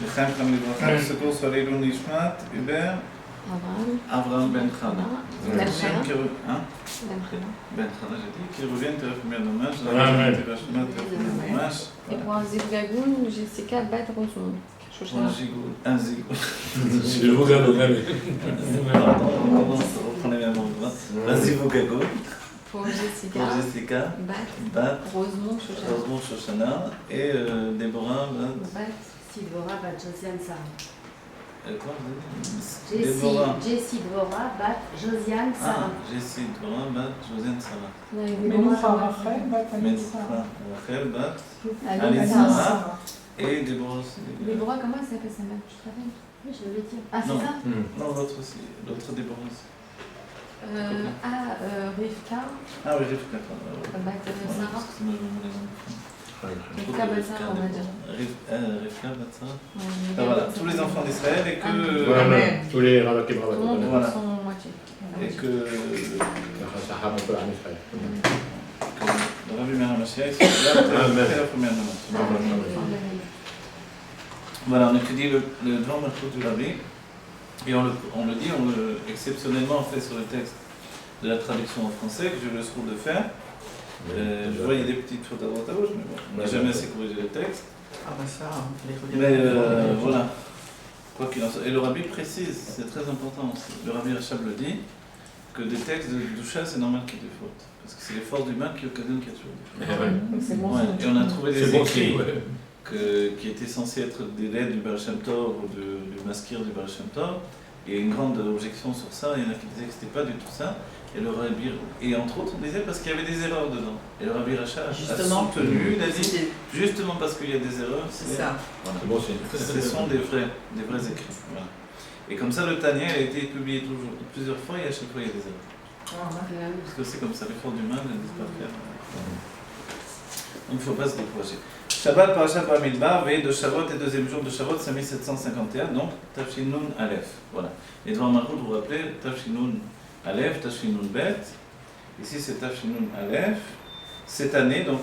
לחיים חם לברכה, שסגור sur les loups nishmat, Hubert, Avraham Ben Chana. Ben Chana, j'ai dit, qui reviennent te refumer dommage, te refumer dommage. Et pour un Zivgagoun, Jessica Bat Rosemont. Un zigoun. Je vous regarde même. Pardon, on commence, reprenez la main droite. Un zigoun. Pour Jessica Bat Rosemont Shoshana et Déborah Bat Sidvora Bat Josiane Sarah. Quoi Jessie Dvora Bat Josiane Sarah. Jessie Dvora Bat Josiane Sarah. Menucha Rachel Bat Anissa. Rachel Bat Anissa. Et Déborah aussi. Déborah, comment elle s'appelle sa mère? Tu te rappelles? Oui, je l'avais dit. Ah, c'est ça? Non, l'autre aussi. L'autre Déborah aussi. Rivka. Ah oui, Rivka. Bat Sarah. Excusez-moi, je vais me les Rivka Bat Sarah, on va dire. Rivka Bat Sarah. Voilà, tous les enfants d'Israël et que... Voilà, tous les Ravak et Tout le Bravak. monde Voilà. son moitié. Et que... Ça un peu à mes frères. Le Rabbi Meir HaMashiach, c'est la première demande. Voilà, on étudie le Dvar Malchut du Rabbi. Et on le dit, exceptionnellement fait sur le texte de la traduction en français, que j'ai eu le soin de faire. Je vois, il y a des petites fautes à droite à gauche, mais bon, on n'a jamais assez corrigé le texte. Ah bah ça, Mais voilà, quoi qu'il en soit. Et le Rabbi précise, c'est très important aussi. Le Rabbi Rachab le dit, que des textes de Doucha, c'est normal qu'il y ait des fautes. Parce que c'est les forces du mal qui occasionnent qu'il y a toujours des fautes. c'est bon. Ouais, et on a trouvé des C'est bon écrits signe, qui étaient censés être des lettres du Baal Shem Tov ou du Maskir du Baal Shem Tov. Il y a une grande objection sur ça, il y en a qui disaient que c'était pas du tout ça. Et le Rabbi, et entre autres, on disait parce qu'il y avait des erreurs dedans. Et le Rabbi Rachab a soutenu, il a dit, justement parce qu'il y a des erreurs, C'est ça. C'est bon signe. ce sont des vrais écrits. Voilà. Et comme ça, le Tanya a été publié plusieurs fois et à chaque fois il y a des erreurs. Parce que c'est comme ça, les forces du mal, elles ne disent pas faire. Donc il ne faut pas se décourager. Shabbat, Parashat Bamidbar, veille de Shavuot et deuxième jour de Shavuot, c'est 1751, donc Tafshin Nun Aleph. Voilà. Et devant Malchut, vous vous rappelez, Tafshin Nun Aleph, Tafshin Nun Bet. Ici c'est Tafshin Nun Aleph. Cette année, donc,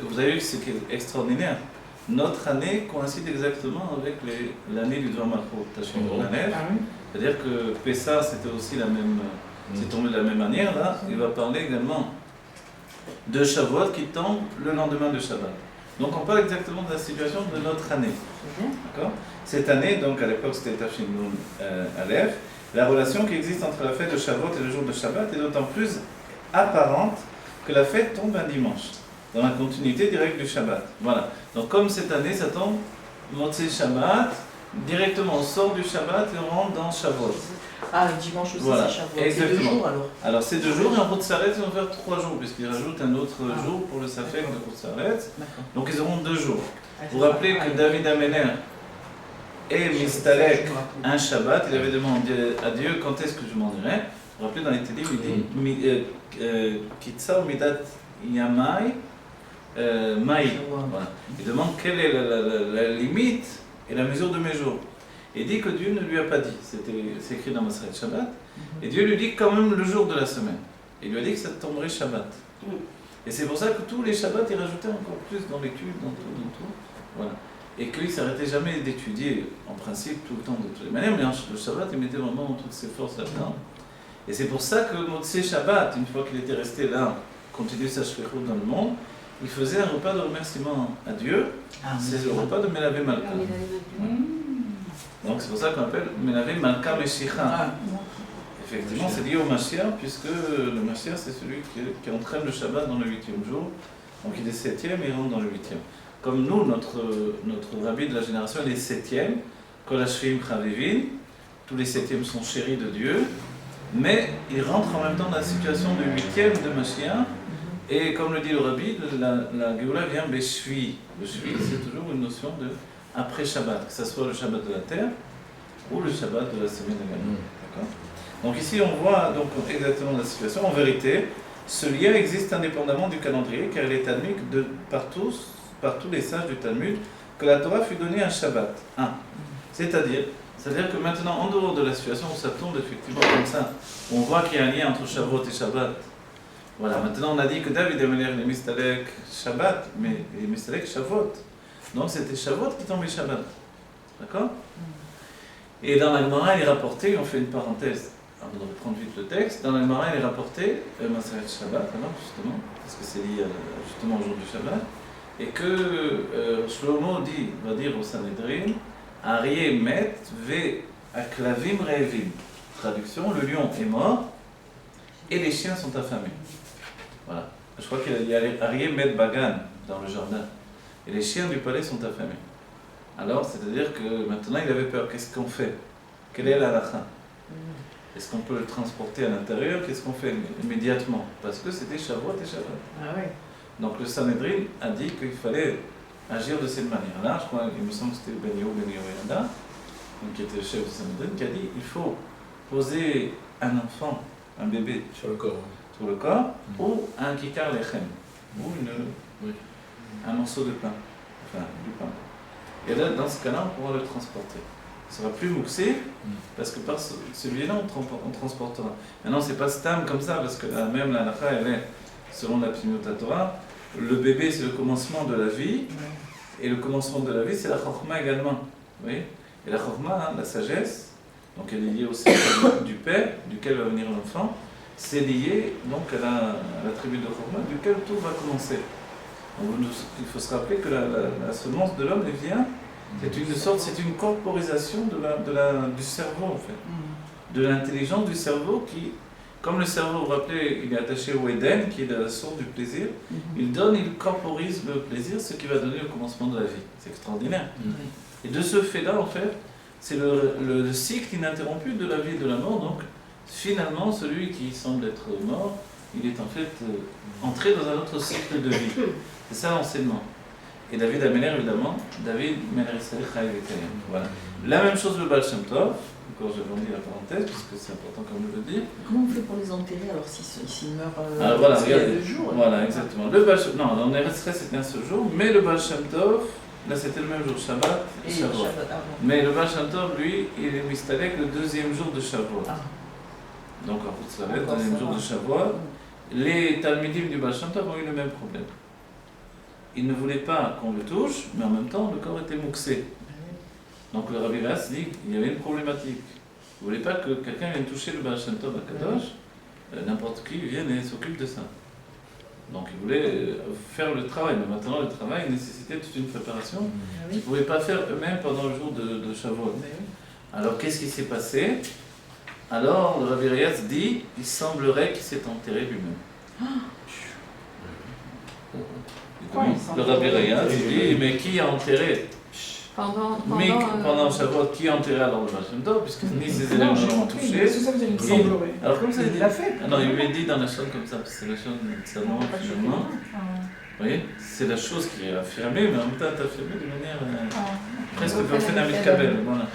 vous avez vu ce qui est extraordinaire. Notre année coïncide exactement avec l'année du Dvar Malchut, Tafshin Nun Aleph. C'est-à-dire que Pessah, c'était aussi la même. C'est tombé de la même manière, là. Il va parler également de Shavuot qui tombe le lendemain de Shabbat. Donc on parle exactement de la situation de notre année. D'accord ? Cette année, donc à l'époque c'était Tafshin Nun Aleph, la relation qui existe entre la fête de Shavuot et le jour de Shabbat est d'autant plus apparente que la fête tombe un dimanche, dans la continuité directe du Shabbat. Voilà. Donc comme cette année, ça tombe Motzei Shabbat, directement on sort du Shabbat et on rentre dans Shavuot. Ah, le dimanche aussi, Voilà. c'est Shavuot. Exactement. C'est 2 jours alors. Alors c'est 2 jours et en route s'arrête, ils vont faire 3 jours, puisqu'ils rajoutent un autre jour pour le Safek de route s'arrête. Donc ils auront 2 jours. Vous vous rappelez que David Améler et Mistalek un Shabbat, il avait demandé à Dieu quand est-ce que je m'en irai. Vous vous rappelez dans les Télim, il dit Kitsa Midat Yamai Maï. Voilà. Il demande quelle est la limite et la mesure de mes jours. Et dit que Dieu ne lui a pas dit, c'est écrit dans Maseret Shabbat, et Dieu lui dit quand même le jour de la semaine. Il lui a dit que ça tomberait Shabbat. Et c'est pour ça que tous les Shabbats, il rajoutait encore plus dans l'étude, dans tout. Voilà. Et qu'il ne s'arrêtait jamais d'étudier, en principe, tout le temps, de toutes les manières, mais le Shabbat, il mettait vraiment toutes ses forces là-dedans. Et c'est pour ça que Motzei Shabbat, une fois qu'il était resté là, continuer sa shlichut dans le monde, il faisait un repas de remerciement à Dieu, c'est le repas de Melavé Malka. Donc c'est pour ça qu'on appelle Melavé Malka Meshicha. Effectivement, c'est lié au Mashiach, puisque le Mashiach c'est celui qui entraîne le Shabbat dans le 8e jour. Donc il est 7e et il rentre dans le 8e. Comme nous, notre rabbi de la génération, il est 7e, Kol Hashvim Chavivin, tous les 7e sont chéris de Dieu, mais il rentre en même temps dans la situation de 8e de Mashiach. Et comme le dit le rabbi, la Géoula vient Beshvi. Beshvi, c'est toujours une notion de après Shabbat, que ce soit le Shabbat de la terre ou le Shabbat de la semaine également. D'accord ? Donc ici on voit donc exactement la situation. En vérité, ce lien existe indépendamment du calendrier car il est admis par tous les sages du Talmud que la Torah fut donnée un Shabbat. C'est-à-dire que maintenant, en dehors de la situation où ça tombe effectivement comme ça, on voit qu'il y a un lien entre Shavuot et Shabbat. Voilà, maintenant on a dit que David Améler les Mistalek Shabbat, mais les Mistalek Shavuot. Donc c'était Shavuot qui tombait Shabbat. D'accord? Et dans la Gemara, il est rapporté, on fait une parenthèse, avant de reprendre vite le texte, dans la Gemara, il est rapporté, Maseret Shabbat, alors justement, parce que c'est lié justement au jour du Shabbat, et que Shlomo va dire au Sanhedrin, Aryeh met ve aklavim re'evim. Traduction, le lion est mort et les chiens sont affamés. Voilà. Je crois qu'il a dit Aryeh met bagan dans le jardin. Et les chiens du palais sont affamés. Alors, c'est-à-dire que maintenant il avait peur. Qu'est-ce qu'on fait? Quelle est la halakha? Est-ce qu'on peut le transporter à l'intérieur? Qu'est-ce qu'on fait immédiatement? Parce que c'était Shavuot et Shabbat. Ah oui. Donc le Sanhedrin a dit qu'il fallait agir de cette manière-là. Je crois, il me semble que c'était Ben Yehoyada, qui était le chef du Sanhedrin, qui a dit il faut poser un enfant, un bébé, sur le corps. sur le corps, ou un kikar lechem, ou un morceau de pain, enfin du pain. Et là, dans ce cas-là, on pourra le transporter. Ça sera plus mouxé, parce que par celui-là, on transportera. Maintenant, c'est pas stam comme ça, parce que même la halakha, elle est, selon la Pnimiut Torah, le bébé, c'est le commencement de la vie, et le commencement de la vie, c'est la chokhma également. Vous voyez? Et la chokhma, la sagesse, donc elle est liée au cercle du père, duquel va venir l'enfant, c'est lié donc à la tribu de chokhma, duquel tout va commencer. Donc, il faut se rappeler que la semence de l'homme, elle vient, c'est une corporisation du cerveau en fait, de l'intelligence du cerveau qui, comme le cerveau, vous vous rappelez, il est attaché au Éden, qui est la source du plaisir, il corporise le plaisir, ce qui va donner le commencement de la vie. C'est extraordinaire. Et de ce fait-là, en fait, c'est le cycle ininterrompu de la vie et de la mort. Donc, finalement, celui qui semble être mort, il est en fait entré dans un autre cycle de vie. C'est ça l'enseignement. Et David Améler, évidemment, David voilà. La même chose le Baal Shem Tov, encore je vais la parenthèse, puisque c'est important comme je le dis. Comment on fait pour les enterrer alors s'ils meurent voilà, il y a 2 jours? Voilà, exactement. Le Baal Shem, non, en Eretz c'était un seul jour, mais le Baal Shem Tov, là c'était le même jour, Shabbat et Shavuot. Mais le Baal Shem Tov, lui, il est mistalek le deuxième jour de Shavuot. Donc en fait, ça va être le deuxième jour de Shavuot. Les Talmidim du Baal Shem Tov ont eu le même problème. Ils ne voulaient pas qu'on le touche, mais en même temps, le corps était mouxé. Donc le Rabbi Ras dit qu'il y avait une problématique. Vous ne voulez pas que quelqu'un vienne toucher le Baal Shem Tov à Kadosh, n'importe qui vienne et s'occupe de ça. Donc il voulait faire le travail, mais maintenant le travail nécessitait toute une préparation. Ils ne pouvaient pas faire eux-mêmes pendant le jour de Shavuot. Alors qu'est-ce qui s'est passé? Alors le Rabbi Ras dit il semblerait qu'il s'est enterré lui-même. Le Rabbi Ras dit mais qui a enterré? Pendant Shavuot, qui a enterré alors le Baal Shem Tov, puisque ni ses élèves ne l'ont touché. Alors comme ça, il l'a fait. Non, il lui a dit dans la chose comme ça, parce que c'est la chose seulement finalement. Vous voyez, c'est la chose qui est affirmée, mais en même temps est affirmée de manière presque phénoménale kabel. Voilà.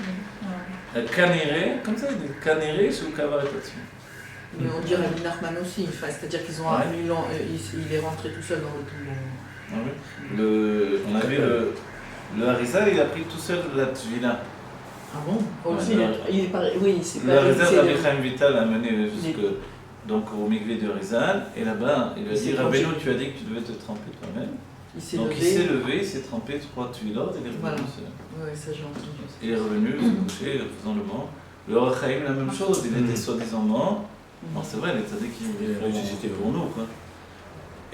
Canéré, comme ça, il dit canéré sous le kavar et là-dessus. Mais on dirait Rabbi Nachman aussi, c'est-à-dire qu'il est rentré tout seul dans le tout. On avait le Harizal, il a pris tout seul la Tvila. Ah bon? Aussi, oui, c'est pas... Le Harizal, Rabbi Chaim Vital a mené donc au Mikvé du Harizal, et là-bas, il lui a dit, Rabbeinu, tu as dit que tu devais te tremper toi-même. Il s'est levé, il s'est trempé 3 Tvilot, et il est revenu. Oui, ça j'ai entendu. Il est revenu, il s'est couché, faisant le mort. Le Or HaChaim, la même chose, il était soi-disant mort. Non, c'est vrai, les tzaddik qui ressuscité pour nous, quoi.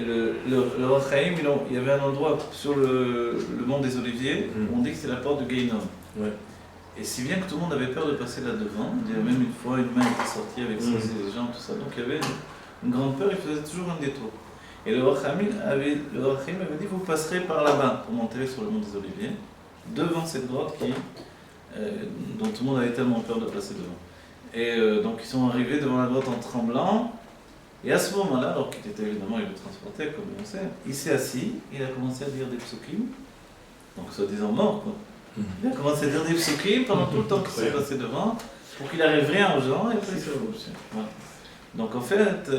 Et le Or HaChaim, il y avait un endroit sur le mont des Oliviers où on dit que c'est la porte du Gehinnom. Ouais. Et si bien que tout le monde avait peur de passer là-devant, il y avait même une fois une main était sortie avec ses gens, tout ça. Donc il y avait une grande peur, il faisait toujours un détour. Et le Or HaChaim avait dit vous passerez par là-bas pour monter sur le mont des Oliviers, devant cette grotte dont tout le monde avait tellement peur de passer devant. Et donc ils sont arrivés devant la grotte en tremblant. Et à ce moment-là, alors qu'il était évidemment, il le transportait comme on sait, il s'est assis, il a commencé à dire des psukim, donc soi-disant mort quoi. Il a commencé à dire des psukim pendant tout le temps qu'il s'est passé devant, pour qu'il n'arrive rien aux gens, et après il s'est rebougé. Voilà. Donc en fait,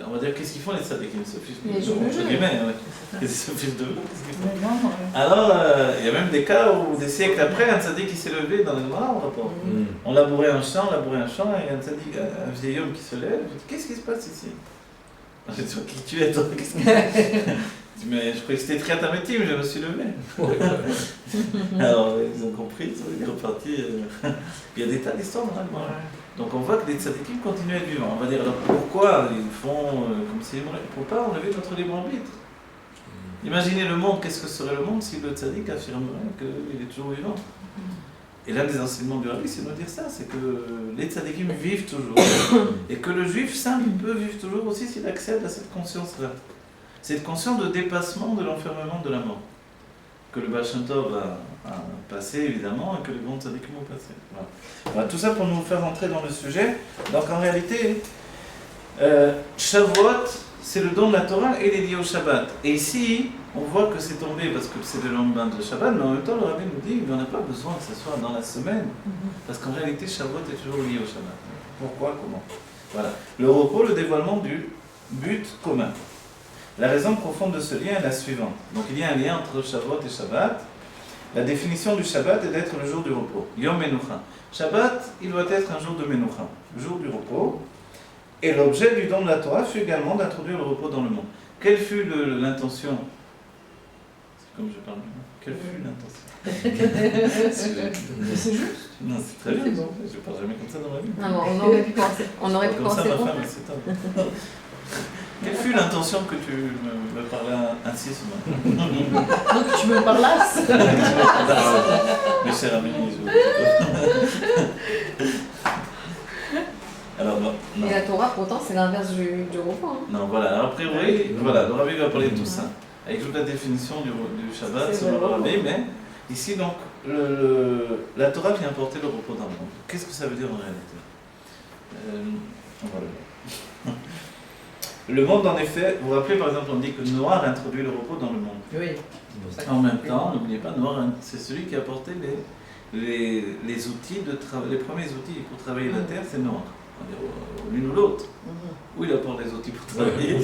on va dire qu'est-ce qu'ils font les tzaddikim? Ils se fichent de vous. Ils se fichent de vous. Alors, il y a même des cas où des siècles après, un tzaddik qui s'est levé dans le noir, on rapporte. On labourait un champ, et un tzaddik, un vieil homme qui se lève, qu'est-ce qui se passe ici? Je dis, qui tu es toi? Mais je croyais que c'était très mais je me suis levé. Alors ils ont compris, ils sont repartis. Il y a des tas d'histoires normalement. Donc on voit que les tzadikim continuent à être vivants. On va dire alors pourquoi ils font comme s'ils mouraient. Pour pas enlever notre libre arbitre. Imaginez le monde, qu'est-ce que serait le monde si le tzadik affirmerait qu'il est toujours vivant. Et l'un des enseignements du rabbi, c'est de nous dire ça, c'est que les tzadikim vivent toujours. Et que le juif simple peut vivre toujours aussi s'il accède à cette conscience-là. Cette conscience de dépassement de l'enfermement de la mort. Que le Baal Shem Tov a passé évidemment et que les grands tzadikim ont passé. Voilà, tout ça pour nous faire entrer dans le sujet. Donc en réalité, Shavuot, c'est le don de la Torah et il est lié au Shabbat. Et ici, on voit que c'est tombé parce que c'est le lendemain de Shabbat, mais en même temps, le rabbi nous dit qu'il n'y en a pas besoin que ce soit dans la semaine. Parce qu'en réalité, Shavuot est toujours lié au Shabbat. Pourquoi? Comment? Voilà. Le repos, le dévoilement du but commun. La raison profonde de ce lien est la suivante. Donc il y a un lien entre Shavuot et Shabbat. La définition du Shabbat est d'être le jour du repos. Yom Menucha. Shabbat, il doit être un jour de Menucha, le jour du repos. Et l'objet du don de la Torah fut également d'introduire le repos dans le monde. Quelle fut l'intention? C'est comme je parle. Quelle fut l'intention? C'est juste. Non, c'est très bien. Je ne parle jamais comme ça dans ma vie. Non, on aurait pu penser. On aurait pu Comme ça, penser. ma femme, c'est top. Quelle fut l'intention que tu me parlais ainsi ce matin? Donc tu me parlasses. Mes chers amis, alors non. Et la Torah, pourtant, c'est l'inverse du repos. Hein. Non, voilà. Alors, a priori, voilà, le rabbi va parler de tout ça. Avec toute la définition du Shabbat selon le rabbi, mais ici, donc, la Torah vient apporter le repos dans le monde. Qu'est-ce que ça veut dire en réalité? On va le voir. Le monde, en effet, vous vous rappelez, par exemple, on dit que Noir introduit le repos dans le monde. Oui. En même temps, n'oubliez pas, Noir, c'est celui qui a apporté les outils de travail, les premiers outils pour travailler la terre, c'est Noir. L'une ou l'autre. Où il apporte les outils pour travailler,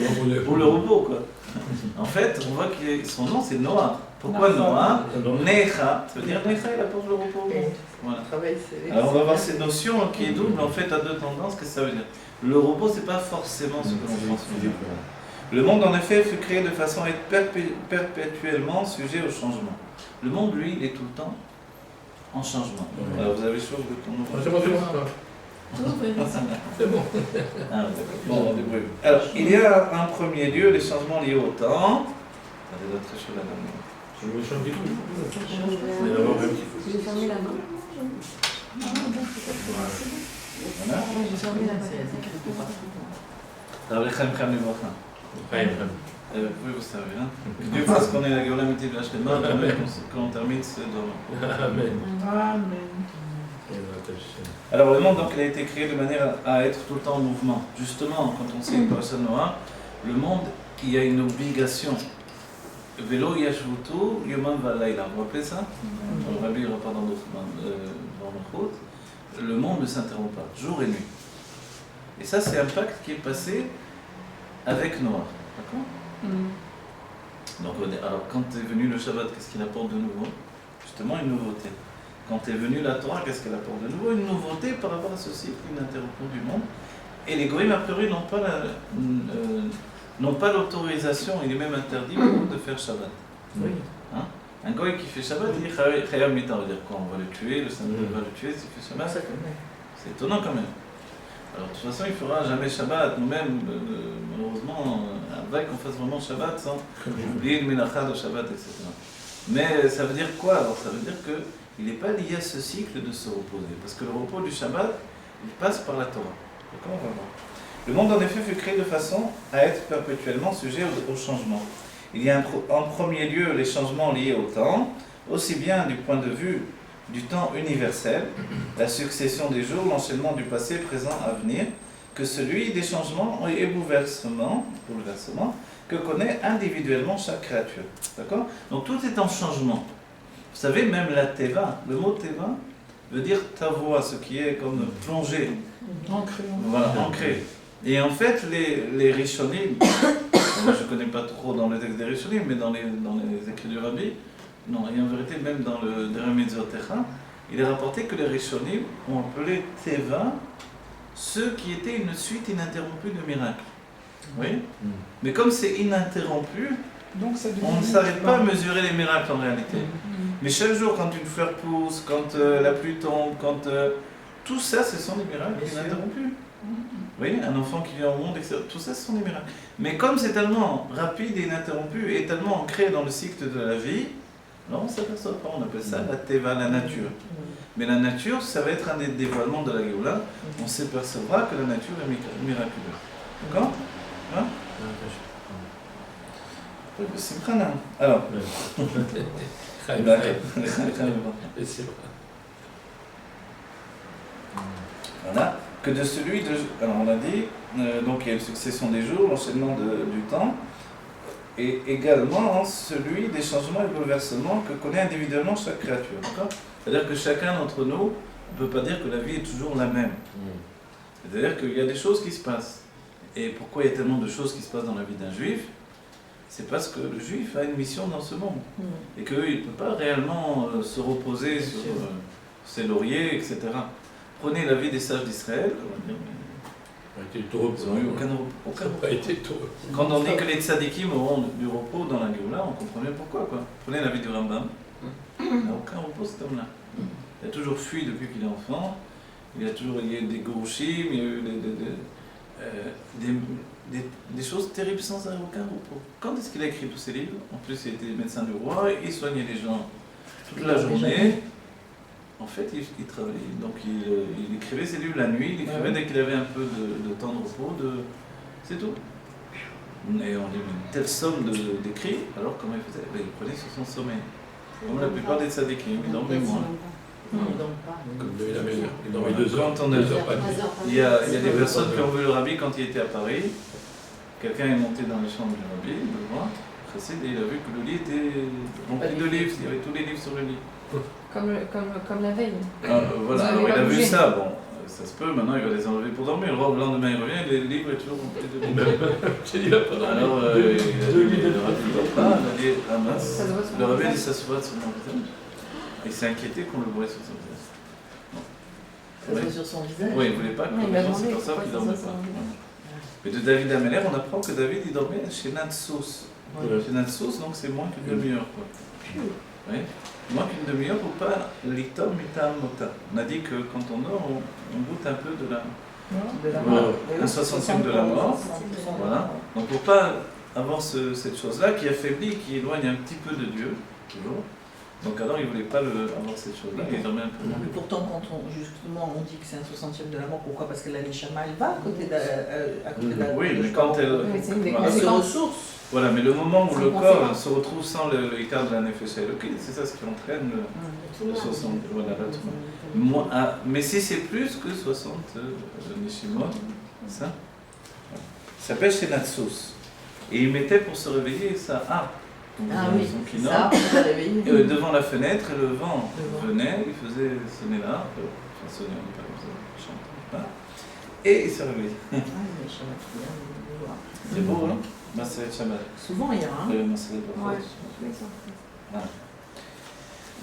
pour le repos, quoi. En fait, on voit que son nom, c'est Noir. Pourquoi Noir? Necha, ça veut dire Necha, il apporte le repos au monde. Voilà. Alors on va voir cette notion qui est double, en fait, à deux tendances. Qu'est-ce que ça veut dire? Le repos, c'est pas forcément ce que l'on pense. Le monde, en effet, fut créé de façon à être perpétuellement sujet au changement. Le monde, lui, il est tout le temps en changement. Alors vous avez chaud de ton nom? C'est bon. Ah, bon, alors, il y a en premier lieu les changements liés au temps. Ça va être très chaud là-dedans. Je me change du tout. J'ai fermé la main. Voilà. J'ai fermé la main. Alors, les Chaim les Bracha. Oui, vous savez, hein. Dieu fasse qu'on ait la Géolamité de l'Hachem, quand on termine ce domaine. Amen. Alors le monde donc il a été créé de manière à être tout le temps en mouvement. Justement, quand on sait une personne noire, le monde il y a une obligation. Velo yashvutu yomam valayla. Vous vous rappelez ça? Le rabbi ira pas dans notre route. Le monde ne s'interrompt pas, jour et nuit. Et ça c'est un pacte qui est passé avec Noah. D'accord? Donc alors quand est venu le Shabbat, qu'est-ce qu'il apporte de nouveau? Justement une nouveauté. Quand est venue la Torah, qu'est-ce qu'elle apporte de nouveau? Une nouveauté par rapport à ce cycle ininterrompu du monde. Et les goïms, a priori, n'ont pas l'autorisation, il est même interdit de faire Shabbat. Oui. Hein? Un goï qui fait Shabbat, il dit Chayam Mita, on va dire quoi? On va le tuer, le Saint va le tuer s'il fait Shabbat. C'est étonnant quand même. Alors de toute façon, il ne fera jamais Shabbat. Nous-mêmes, malheureusement, avec qu'on fasse vraiment Shabbat sans oublier le Ménacha de Shabbat, etc. Mais ça veut dire quoi? Alors ça veut dire qu'il n'est pas lié à ce cycle de se reposer. Parce que le repos du Shabbat, il passe par la Torah. D'accord, on va voir. Le monde en effet fut créé de façon à être perpétuellement sujet au changement. Il y a en premier lieu les changements liés au temps, aussi bien du point de vue du temps universel, la succession des jours, l'enchaînement du passé, présent, à venir, que celui des changements et bouleversements que connaît individuellement chaque créature. D'accord? Donc tout est en changement. Vous savez, même la teva, le mot teva veut dire ta voix, ce qui est comme plongé. Ancré. Voilà, ancré. Et en fait, les Rishonim, moi je ne connais pas trop dans le texte des Rishonim, mais dans les écrits du Rabbi, non, et en vérité, même dans le Derech Mitzvotecha, il est rapporté que les Rishonim ont appelé teva ceux qui étaient une suite ininterrompue de miracles. Oui. Mais comme c'est ininterrompu, Donc ça devient On ne s'arrête pas à mesurer les miracles en réalité. Mais chaque jour, quand une fleur pousse, quand la pluie tombe, tout ça, ce sont des miracles ininterrompus. Vous voyez, un enfant qui vient au monde, etc. Tout ça, ce sont des miracles. Mais comme c'est tellement rapide et ininterrompu et tellement ancré dans le cycle de la vie, alors on ne s'aperçoit pas, on appelle ça la teva, la nature. Mais la nature, ça va être un des dévoilements de la Géoula. On s'apercevra que la nature est miraculeuse. D'accord hein? C'est prana. Alors. Voilà. Que de celui de. Alors on a dit, donc il y a une succession des jours, l'enchaînement du temps, et également celui des changements et bouleversements que connaît individuellement chaque créature. D'accord ? C'est-à-dire que chacun d'entre nous, on ne peut pas dire que la vie est toujours la même. C'est-à-dire qu'il y a des choses qui se passent. Et pourquoi il y a tellement de choses qui se passent dans la vie d'un juif ? C'est parce que le juif a une mission dans ce monde. Et qu'il ne peut pas réellement se reposer sur ses lauriers, etc. Prenez la vie des sages d'Israël, ils n'ont eu aucun repos. Quand on dit que les tzadikim auront du repos dans la Géoula, on comprend bien pourquoi. Prenez la vie du Rambam, il n'a aucun repos cet homme-là. Il a toujours fui depuis qu'il est enfant, il y a eu des gourouchim, il y a eu des choses terribles sans aucun repos. Quand est-ce qu'il a écrit tous ses livres ? En plus, il était médecin du roi, il soignait les gens toute la journée. En fait, il travaillait, donc il écrivait ses livres la nuit, il écrivait dès qu'il avait un peu de temps de repos, c'est tout. Et on lui met une telle somme d'écrits, alors comment il faisait ? Il prenait sur son sommeil. Comme la plupart des tzadikim, ils dormaient moins. Il dormait 2 heures. Il y a des personnes qui ont vu le rabbi quand il était à Paris. Quelqu'un est monté dans les chambres du rabbi, le voir, et il a vu que le lit était rempli de livres, il y avait tous les livres sur le lit. Comme la veille. Voilà, alors il a vu ça, bon, ça se peut, maintenant il va les enlever pour dormir. Le lendemain il revient, les livres sont toujours remplis de livres. Alors il a dit, le rabbi ne dort pas, il a dit, ah mince, le rabbi a dit, ça se voit sur mon visage. Il s'est inquiété qu'on le voit sur son visage. Ça se voit sur son visage. Oui, il ne voulait pas que les gens s'aperçoivent qu'il ne dormait pas. Mais de David Ameller, on apprend que David il dormait chez Natsous. Chez Natsous, donc c'est moins qu'une demi-heure. Oui. Moins qu'une demi-heure pour pas l'ictom mitam mota. On a dit que quand on dort, on goûte un peu de la mort. Un 60e de la mort. Voilà. Donc pour pas avoir cette chose-là qui affaiblit, qui éloigne un petit peu de Dieu, toujours. Donc alors il ne voulait pas avoir cette chose-là, il dormait un peu moins. Mais pourtant, quand on dit que c'est un 60e de la mort, pourquoi ? Parce que la Neshama, elle va à côté de la... Oui, mais quand elle se ressource. Voilà, mais le moment où le corps se retrouve sans le écart de la nefesh elokit, c'est ça ce qui entraîne le 60. Voilà, mais si c'est plus que 60 neshimot, ça s'appelle chez Natsous. Et il mettait pour se réveiller ça. Son kino, devant la fenêtre, et le vent venait, il faisait sonner là, sonner, on dit pas comme ça, chante, et il se réveillait. C'est beau, hein? Maseret Shabbat. Souvent, il y a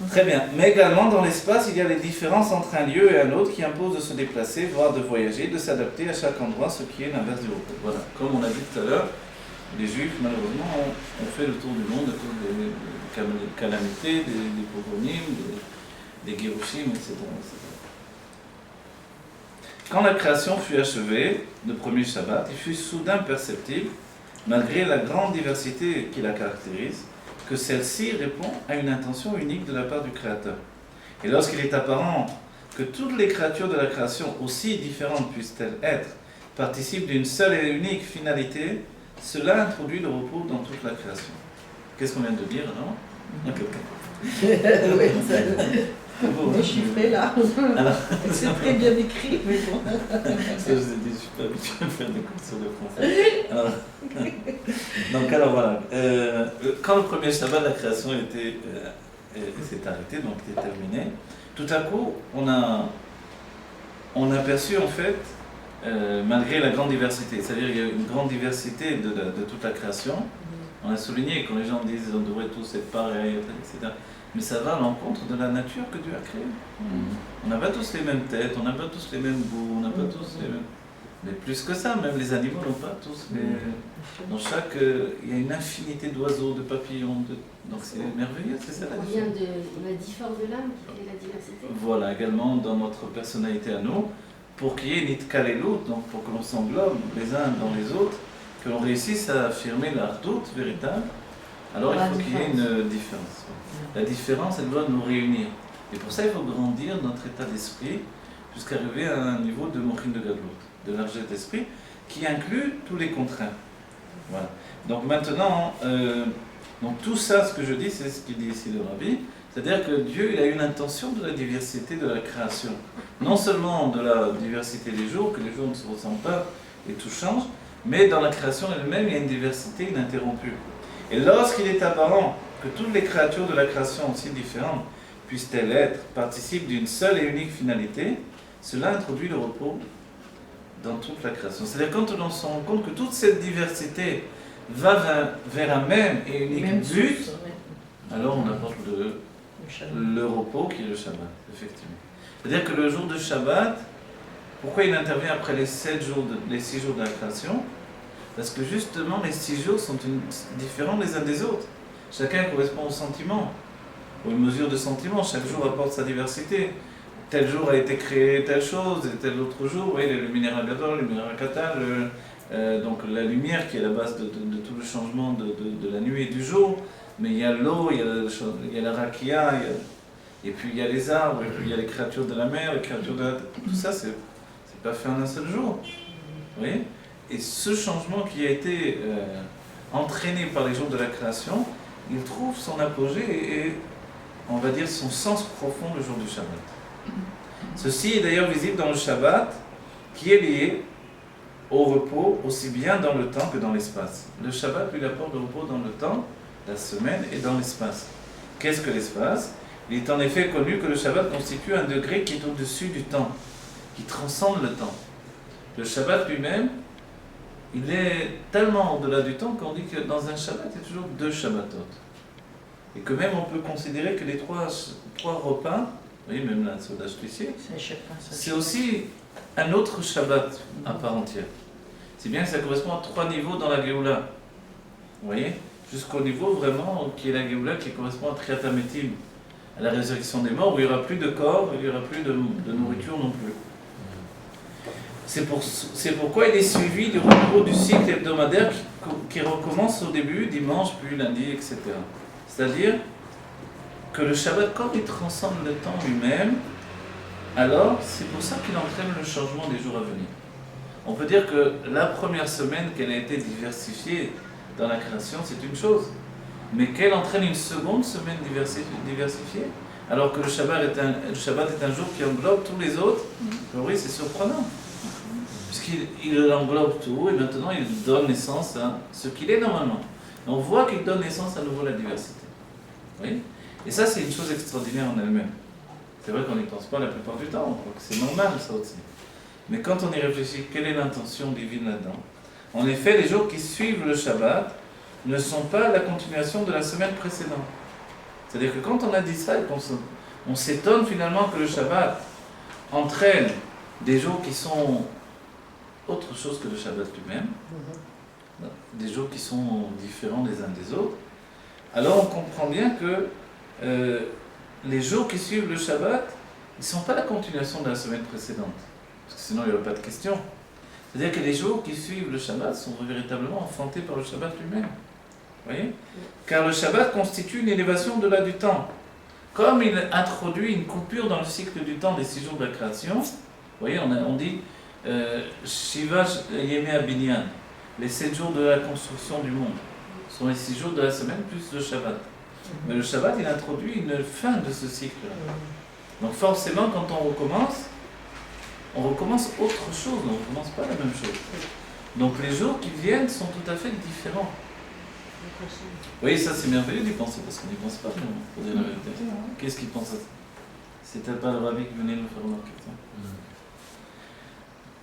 Très bien. Mais également, dans l'espace, il y a les différences entre un lieu et un autre qui imposent de se déplacer, voire de voyager, de s'adapter à chaque endroit, ce qui est l'inverse du repos. Voilà. Comme on a dit tout à l'heure, les Juifs, malheureusement, ont fait le tour du monde à cause des calamités, des pogroms, des guérouchim, etc., etc. Quand la création fut achevée, le premier Shabbat, il fut soudain perceptible, malgré la grande diversité qui la caractérise, que celle-ci répond à une intention unique de la part du Créateur. Et lorsqu'il est apparent que toutes les créatures de la création, aussi différentes puissent-elles être, participent d'une seule et unique finalité, cela introduit le repos dans toute la création. Qu'est-ce qu'on vient de dire, non ? Oui, on est chiffré là. C'est très bien écrit, mais bon. Ça, je vous ai dit, je ne suis pas habitué à faire des cours sur le français. Donc alors voilà. Quand le premier Shabbat de la création s'est arrêté, donc était terminé, tout à coup, on a perçu en fait, malgré la grande diversité, c'est-à-dire qu'il y a une grande diversité de toute la création, on a souligné quand les gens disent on devrait tous être pareils, etc. Mais ça va à l'encontre de la nature que Dieu a créée. On n'a pas tous les mêmes têtes, on n'a pas tous les mêmes goûts, on n'a pas tous les mêmes... Mais plus que ça, même les animaux n'ont pas tous. Dans chaque, il y a une infinité d'oiseaux, de papillons. Donc c'est merveilleux, c'est ça la différence. On a 10 forces de l'âme qui fait la diversité. Voilà, également dans notre personnalité à nous, pour qu'il y ait nitkalelou, donc pour que l'on s'englobe les uns dans les autres, que l'on réussisse à affirmer la doute véritable, alors il faut qu'il y ait une différence. La différence, elle doit nous réunir. Et pour ça, il faut grandir notre état d'esprit jusqu'à arriver à un niveau de mochin de gadlut, de largesse d'esprit, qui inclut tous les contraints. Voilà. Donc maintenant, donc tout ça, ce que je dis, c'est ce qu'il dit ici le Rabbi, c'est-à-dire que Dieu, il a une intention de la diversité de la création. Non seulement de la diversité des jours, que les jours ne se ressemblent pas et tout change, mais dans la création elle-même, il y a une diversité ininterrompue. Et lorsqu'il est apparent que toutes les créatures de la création, aussi différentes, puissent-elles être, participent d'une seule et unique finalité, cela introduit le repos dans toute la création. C'est-à-dire quand on se rend compte que toute cette diversité va vers un même et unique but, alors on apporte le repos qui est le Shabbat, effectivement. C'est-à-dire que le jour de Shabbat, pourquoi il intervient après les 6 jours de la création? Parce que justement les 6 jours sont différents les uns des autres. Chacun correspond au sentiment, ou une mesure de sentiment. Chaque jour apporte sa diversité. Tel jour a été créé telle chose, et tel autre jour, oui, le minéral gadol, le minéral katan, donc la lumière qui est la base de tout le changement de la nuit et du jour. Mais il y a l'eau, il y a la rakia, et puis il y a les arbres, et puis il y a les créatures de la mer, les créatures de la terre. Tout ça, c'est pas fait en un seul jour. Vous voyez? Et ce changement qui a été entraîné par les jours de la création, il trouve son apogée et, on va dire, son sens profond le jour du Shabbat. Ceci est d'ailleurs visible dans le Shabbat, qui est lié au repos aussi bien dans le temps que dans l'espace. Le Shabbat lui apporte le repos dans le temps, la semaine et dans l'espace. Qu'est-ce que l'espace? Il est en effet connu que le Shabbat constitue un degré qui est au-dessus du temps, qui transcende le temps. Le Shabbat lui-même, il est tellement au-delà du temps qu'on dit que dans un Shabbat, il y a toujours 2 Shabbatot. Et que même on peut considérer que les trois repas, vous voyez, même la Soda Shlishi, c'est aussi un autre Shabbat à part entière. C'est bien que ça correspond à 3 niveaux dans la Géoula. Vous voyez? Jusqu'au niveau vraiment qui est la Géoula, qui correspond à Triat HaMetim, à la résurrection des morts, où il n'y aura plus de corps, il n'y aura plus de nourriture non plus. C'est pourquoi il est suivi du renouveau du cycle hebdomadaire qui recommence au début, dimanche, puis lundi, etc. C'est-à-dire que le Shabbat, comme il transcende le temps lui-même, alors c'est pour ça qu'il entraîne le changement des jours à venir. On peut dire que la première semaine qu'elle a été diversifiée dans la création, c'est une chose, mais qu'elle entraîne une seconde semaine diversifiée, alors que le Shabbat est un jour qui englobe tous les autres. Oui, c'est surprenant. Puisqu'il englobe tout et maintenant il donne naissance à ce qu'il est normalement. Et on voit qu'il donne naissance à nouveau à la diversité. Oui. Et ça, c'est une chose extraordinaire en elle-même. C'est vrai qu'on n'y pense pas la plupart du temps, on croit que c'est normal ça aussi. Mais quand on y réfléchit, quelle est l'intention divine là-dedans? En effet, les jours qui suivent le Shabbat ne sont pas la continuation de la semaine précédente. C'est-à-dire que quand on a dit ça et on s'étonne finalement que le Shabbat entraîne des jours qui sont autre chose que le Shabbat lui-même, des jours qui sont différents les uns des autres, alors on comprend bien que les jours qui suivent le Shabbat, ils ne sont pas la continuation de la semaine précédente, parce que sinon il n'y aurait pas de question. C'est-à-dire que les jours qui suivent le Shabbat sont véritablement enfantés par le Shabbat lui-même. Vous voyez? Car le Shabbat constitue une élévation au-delà du temps. Comme il introduit une coupure dans le cycle du temps des 6 jours de la création, vous voyez, on dit Shiva Yemei Abinyan, les 7 jours de la construction du monde, sont les 6 jours de la semaine plus le Shabbat. Mais le Shabbat, il introduit une fin de ce cycle-là. Donc forcément, quand on recommence autre chose, on ne recommence pas la même chose. Donc les jours qui viennent sont tout à fait différents. Vous voyez, ça c'est merveilleux d'y penser, parce qu'on n'y pense pas, pour dire la vérité. Qu'est-ce qu'il pense à ça? C'était pas le Rabbi qui venait nous faire remarquer ça.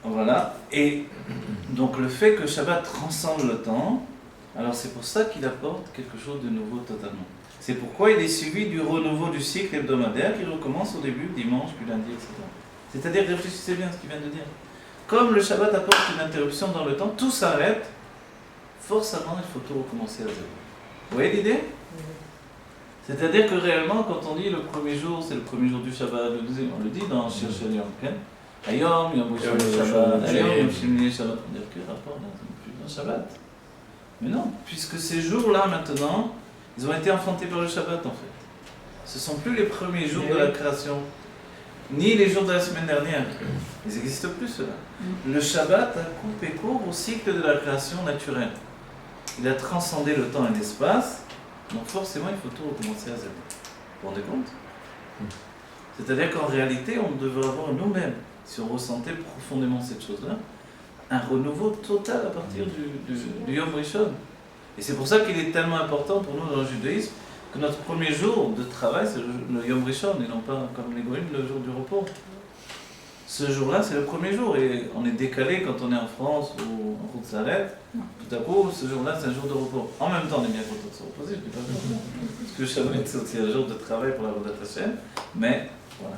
Voilà, et donc le fait que Shabbat transcende le temps, alors c'est pour ça qu'il apporte quelque chose de nouveau totalement. C'est pourquoi il est suivi du renouveau du cycle hebdomadaire qui recommence au début, dimanche, puis lundi, etc. C'est-à-dire, réfléchissez bien à ce qu'il vient de dire. comme le Shabbat apporte une interruption dans le temps, tout s'arrête, forcément il faut tout recommencer à zéro. Vous voyez l'idée? C'est-à-dire que réellement, quand on dit le premier jour, c'est le premier jour du Shabbat, le deuxième, on le dit dans Shir Shel Yom, Ayom, Yom Rishon Shabbat, Ayom, Yom Shemini Shabbat. On dirait que rapport là, c'est plus un Shabbat. Mais non, puisque ces jours-là maintenant, ils ont été enfantés par le Shabbat en fait. Ce ne sont plus les premiers jours de la création, ni les jours de la semaine dernière. Ils n'existent plus ceux-là. Le Shabbat a coupé court au cycle de la création naturelle. Il a transcendé le temps et l'espace, donc forcément il faut tout recommencer à zéro. Vous vous rendez compte? C'est-à-dire qu'en réalité, on devrait avoir nous-mêmes, si on ressentait profondément cette chose-là, un renouveau total à partir du Yom Rishon. Et c'est pour ça qu'il est tellement important pour nous dans le judaïsme que notre premier jour de travail, c'est le Yom Rishon, et non pas comme les Goïms, le jour du repos. Ce jour-là, c'est le premier jour, et on est décalé quand on est en France ou en route s'arrête. Tout à coup, ce jour-là, c'est un jour de repos. En même temps, on est bien content de se reposer, je ne dis pas ça. Parce que Shabbat, c'est aussi un jour de travail pour la Vodat Hashem, mais voilà.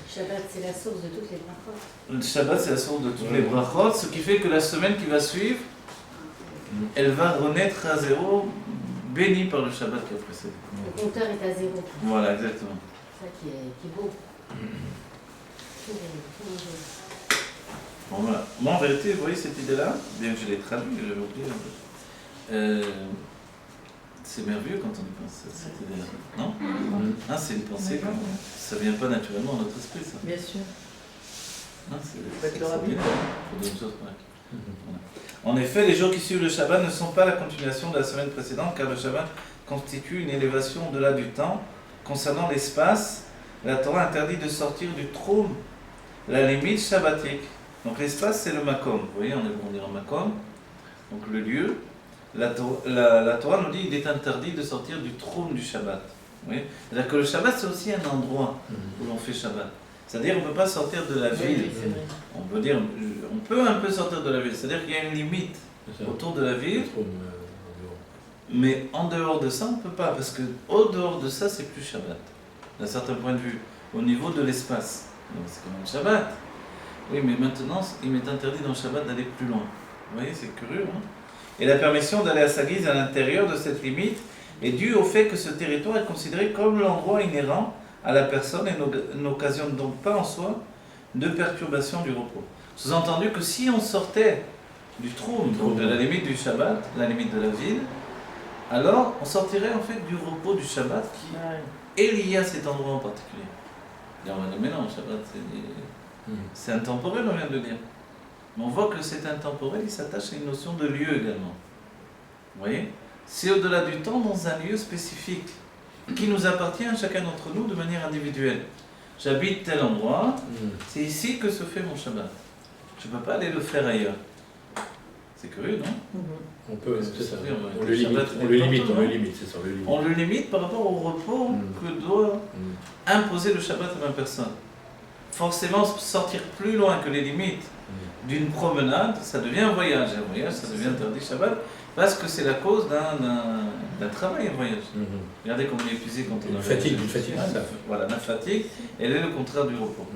Shabbat, c'est la source de toutes les brachot. Le Shabbat, c'est la source de toutes les brachot, ce qui fait que la semaine qui va suivre, elle va renaître à zéro, bénie par le Shabbat qui a précédé. Le compteur est à zéro. Voilà, exactement. C'est ça qui est beau. Bon, voilà. Moi, en vérité, vous voyez cette idée-là, bien que je l'ai traduite, je l'avais oublié un peu. C'est merveilleux quand on y pense, cette idée-là. Non? Ah, c'est une pensée, ça ne vient pas naturellement à notre esprit, ça. Bien sûr. Ah, c'est extraordinaire. Voilà. En effet, les jours qui suivent le Shabbat ne sont pas la continuation de la semaine précédente, car le Shabbat constitue une élévation au-delà du temps. Concernant l'espace, la Torah interdit de sortir du troum, la limite shabbatique. Donc l'espace, c'est le makom. Vous voyez, on est en makom, donc le lieu. La Torah nous dit qu'il est interdit de sortir du troum du Shabbat. Vous voyez? C'est-à-dire que le Shabbat, c'est aussi un endroit où l'on fait Shabbat. C'est-à-dire qu'on ne peut pas sortir de la ville. On peut un peu sortir de la ville. C'est-à-dire qu'il y a une limite autour de la ville. Mais en dehors de ça, on ne peut pas. Parce qu'au dehors de ça, c'est plus Shabbat. D'un certain point de vue. Au niveau de l'espace. Donc c'est quand même Shabbat. Oui, mais maintenant, il m'est interdit dans le Shabbat d'aller plus loin. Vous voyez, c'est curieux. Hein? Et la permission d'aller à sa guise à l'intérieur de cette limite est due au fait que ce territoire est considéré comme l'endroit inhérent à la personne et n'occasionne donc pas en soi de perturbation du repos. Sous-entendu que si on sortait du troum, donc de la limite du Shabbat, la limite de la ville, alors on sortirait en fait du repos du Shabbat qui est lié à cet endroit en particulier. Et on va dire, mais non, le Shabbat c'est intemporel, on vient de dire. Mais on voit que cet intemporel, il s'attache à une notion de lieu également. Vous voyez? C'est au-delà du temps, dans un lieu spécifique, qui nous appartient à chacun d'entre nous de manière individuelle. J'habite tel endroit, c'est ici que se fait mon Shabbat. Je ne peux pas aller le faire ailleurs. C'est curieux, non? On peut, c'est ça. On le limite, c'est ça. On le limite par rapport au repos que doit imposer le Shabbat à ma personne. Forcément, sortir plus loin que les limites d'une promenade, ça devient un voyage. Un voyage, ça devient interdit Shabbat, parce que c'est la cause d'un travail, un voyage. Regardez comme on est épuisé quand on a... Une fatigue. Voilà, la fatigue, elle est le contraire du repos.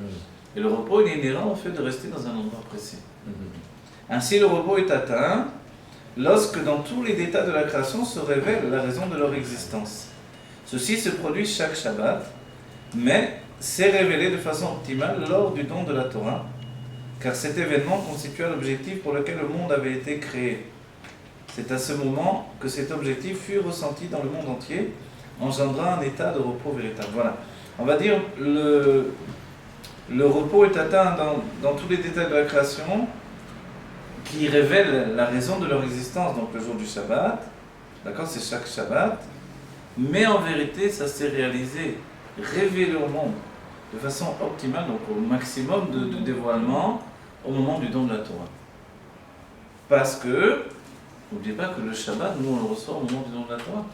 Et le repos, il est inhérent au fait de rester dans un endroit précis. Ainsi, le repos est atteint lorsque dans tous les détails de la création se révèle la raison de leur existence. Ceci se produit chaque Shabbat, mais c'est révélé de façon optimale lors du don de la Torah, car cet événement constitua l'objectif pour lequel le monde avait été créé. C'est à ce moment que cet objectif fut ressenti dans le monde entier, engendrant un état de repos véritable. Voilà. On va dire le repos est atteint dans tous les détails de la création, qui révèlent la raison de leur existence, donc le jour du Shabbat, d'accord, c'est chaque Shabbat, mais en vérité, ça s'est réalisé, révélé au monde, de façon optimale, donc au maximum de dévoilement, au moment du don de la Torah. Parce que, n'oubliez pas que le Shabbat, nous on le reçoit au moment du don de la Torah.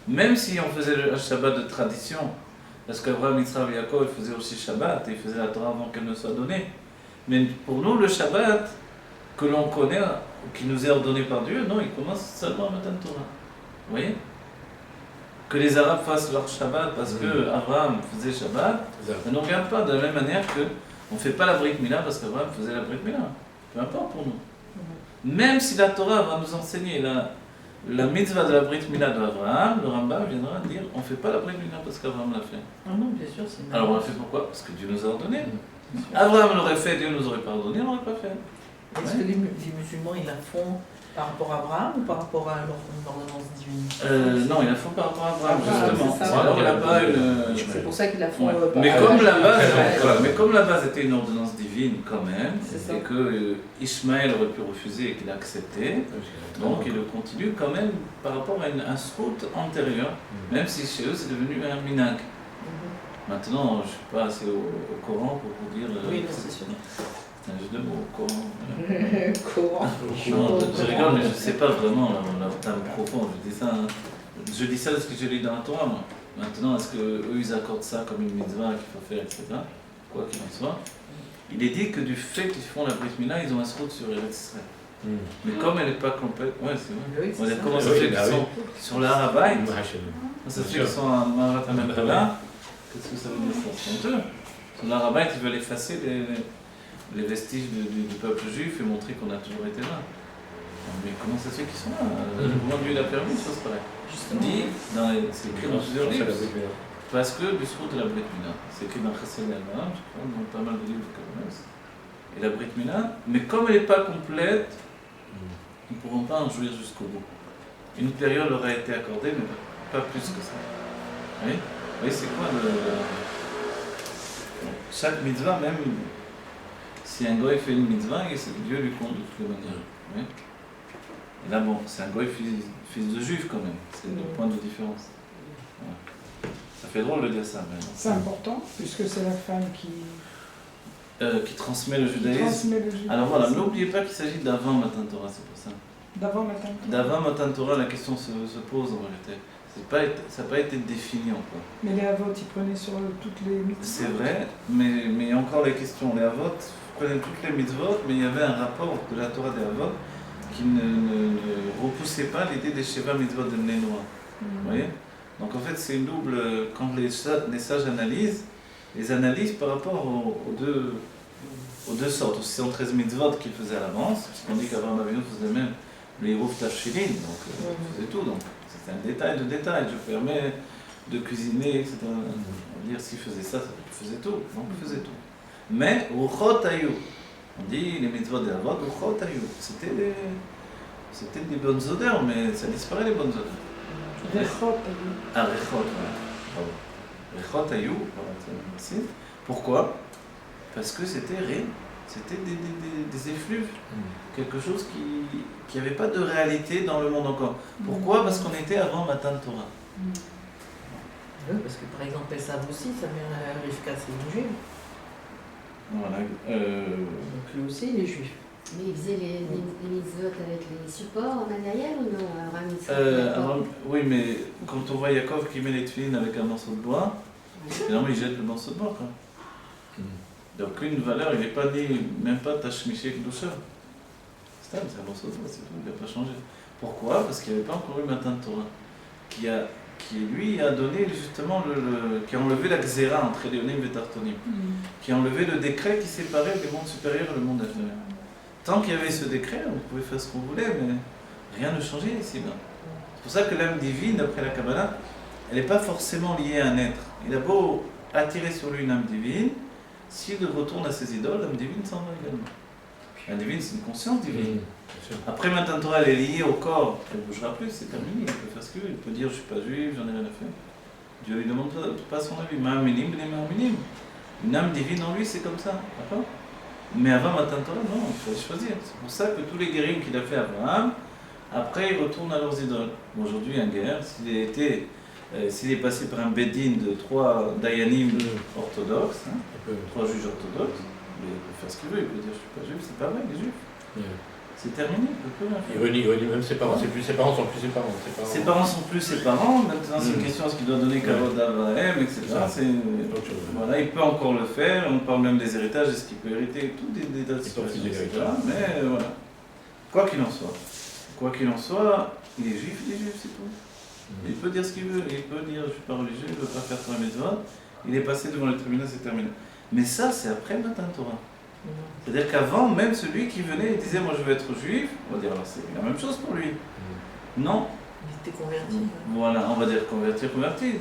Même si on faisait le Shabbat de tradition, parce qu'Abraham, Yitzhak et Yaakov, ils faisaient aussi Shabbat, et ils faisaient la Torah avant qu'elle ne soit donnée. Mais pour nous, le Shabbat, que l'on connaît, qui nous est ordonné par Dieu, non, il commence seulement à Matan Torah. Vous voyez? Que les Arabes fassent leur Shabbat parce que Abraham faisait Shabbat, ça ne regarde pas de la même manière qu'on ne fait pas la Brit Mila parce qu'Abraham faisait la Brit Mila. Peu importe pour nous. Même si la Torah va nous enseigner la mitzvah de la Brit Mila d'Abraham, le Rambam viendra dire on ne fait pas la Brit Mila parce qu'Abraham l'a fait. Ah non, bien sûr, c'est. Alors on l'a fait pourquoi? Parce que Dieu nous a ordonné. Abraham l'aurait fait, Dieu nous aurait pas ordonné, on l'aurait pas fait. Est-ce que les musulmans, ils la font par rapport à Abraham ou par rapport à une ordonnance divine? Non, ils la font par rapport à Abraham, justement. c'est ça. Alors il n'a pas une. C'est pour ça qu'ils la font. Ouais. par- Mais comme la base était une ordonnance divine quand même, C'est ça. et que Ishmaël aurait pu refuser et qu'il a accepté, donc il le continue quand même par rapport à un scout antérieur, même si chez eux c'est devenu un minag. Maintenant, je ne suis pas assez au Coran pour vous dire. Oui, non, c'est sûr. C'est un jeu de mots, Coran. Coran. Non, je rigole, mais je ne sais pas vraiment leur terme profond. Je dis ça parce que je lis dans la Torah, moi. Maintenant, est-ce qu'eux, ils accordent ça comme une mitzvah qu'il faut faire, etc. Quoi qu'il en soit. Il est dit que du fait qu'ils font la Brit Mila, ils ont un scout sur Eretz Israël. Mais comme elle n'est pas complète, ouais, c'est vrai. Oui, c'est On ça. dit comment ça fait qu'ils sont sur l'Arabait, ça fait qu'ils sont à Marat Amel-Bala. Qu'est-ce que ça veut dire ça? C'est honteux. Sur l'Arabait, ils veulent effacer les vestiges du peuple juif et montrer qu'on a toujours été là. Mais comment ça se fait qu'ils sont là? Comment Dieu l'a permis, ça c'est pareil. Dit, c'est écrit dans plusieurs livres, parce que du scout de la Brit Mila, c'est écrit dans Chassid al-Ma'am, je crois, dans pas mal de livres de Kabbalah. Et la Brit Mila, mais comme elle n'est pas complète, ils ne pourront pas en jouir jusqu'au bout. Une période leur a été accordée, mais pas plus que ça. Oui, c'est quoi chaque mitzvah, même si un goy fait une mitzvah, Dieu lui compte de toutes les manières. Oui. Et là, bon, c'est un goy fils de juif quand même, c'est le point de différence. Voilà. Ça fait drôle de dire ça, mais C'est important, puisque c'est la femme qui transmet le judaïsme. Alors voilà, n'oubliez pas qu'il s'agit d'avant Matan Torah, c'est pour ça. D'avant Matan Torah. D'avant Matan Torah, la question se pose en réalité. Ça n'a pas été défini encore. Mais les Havot, ils prenaient sur toutes les mitzvot. C'est vrai, mais encore les questions. Les Havot prenaient toutes les mitzvot, mais il y avait un rapport de la Torah des Havot qui ne repoussait pas l'idée des Sheva mitzvot de Bnei Noach. Vous voyez? Donc en fait, c'est une double. Quand les sages analysent, les analysent par rapport aux deux sortes. Aux 613 mitzvot qu'ils faisaient à l'avance, puisqu'on dit qu'Abraham Avinu faisait même les Hirouf Tafshilin, donc il faisait tout. Donc c'est un détail de détail. Je permets de cuisiner, etc. On va dire s'il faisait ça, il faisait tout. Donc il faisait tout. Mais Ruchot Ayu, on dit les mitzvot des Havot, Ruchot Ayu. C'était des bonnes odeurs, mais ça disparaît les bonnes odeurs. Rechot. Ah, Rechot, ouais. Rechot Ayu, merci. Pourquoi? Parce que c'était rien. C'était des effluves. Quelque chose qui n'avait pas de réalité dans le monde encore. Pourquoi? Parce qu'on était avant Matan Torah. Oui, parce que par exemple, Esav aussi, sa mère Rivka, c'est une juive. Voilà. Donc lui aussi, il est juif. Mais il faisait les mitzvot avec les supports en matériel ou non? Alors, oui, mais quand on voit Yaakov qui met les tefilines avec un morceau de bois, finalement il jette le morceau de bois. Quoi. Donc une valeur, il n'est pas dit, même pas Tashmiché Kedusha. C'est un morceau de bois, c'est tout, il n'a pas changé. Pourquoi? Parce qu'il n'y avait pas encore eu Matan Torah, qui lui a donné justement qui a enlevé la xéra entre Elionim et Tartonim, qui a enlevé le décret qui séparait le monde supérieur et le monde inférieur. Tant qu'il y avait ce décret, on pouvait faire ce qu'on voulait, mais rien ne changeait ici-bas. C'est pour ça que l'âme divine, d'après la Kabbalah, elle n'est pas forcément liée à un être. Il a beau attirer sur lui une âme divine, s'il retourne à ses idoles, l'âme divine s'en va également. L'âme divine, c'est une conscience divine. Après, Matan Torah, elle est liée au corps, elle ne bougera plus, c'est terminé, il peut faire ce qu'il veut, il peut dire je ne suis pas juif, j'en ai rien à faire. Dieu lui demande pas son avis. Une âme divine en lui, c'est comme ça, d'accord? Mais avant Matan Torah, non, il faut choisir. C'est pour ça que tous les guérim qu'il a fait Abraham, après ils retournent à leurs idoles. Aujourd'hui, un guerre, s'il est passé par un Bédine de 3 dayanim orthodoxes, 3 juges orthodoxes, il peut faire ce qu'il veut, il peut dire je ne suis pas juif, c'est pas vrai, il est juif. C'est terminé, il peut plus rien faire. Il renie même ses parents, ses parents sont plus ses parents. Ses parents sont plus ses parents, maintenant c'est une question est-ce qu'il doit donner Kavod d'Avraham, etc. Voilà, il peut encore le faire, on parle même des héritages, est-ce qu'il peut hériter, tout des tas de situations, etc. Mais voilà, quoi qu'il en soit, il est juif, c'est tout. Il peut dire ce qu'il veut, il peut dire je ne suis pas religieux, il ne veut pas faire Torah Mitzvot, il est passé devant le tribunal, c'est terminé. Mais ça, c'est après Matan Torah. C'est-à-dire qu'avant, même celui qui venait et disait « moi je veux être juif », on va dire alors c'est la même chose pour lui. Non. Il était converti. Voilà, on va dire converti.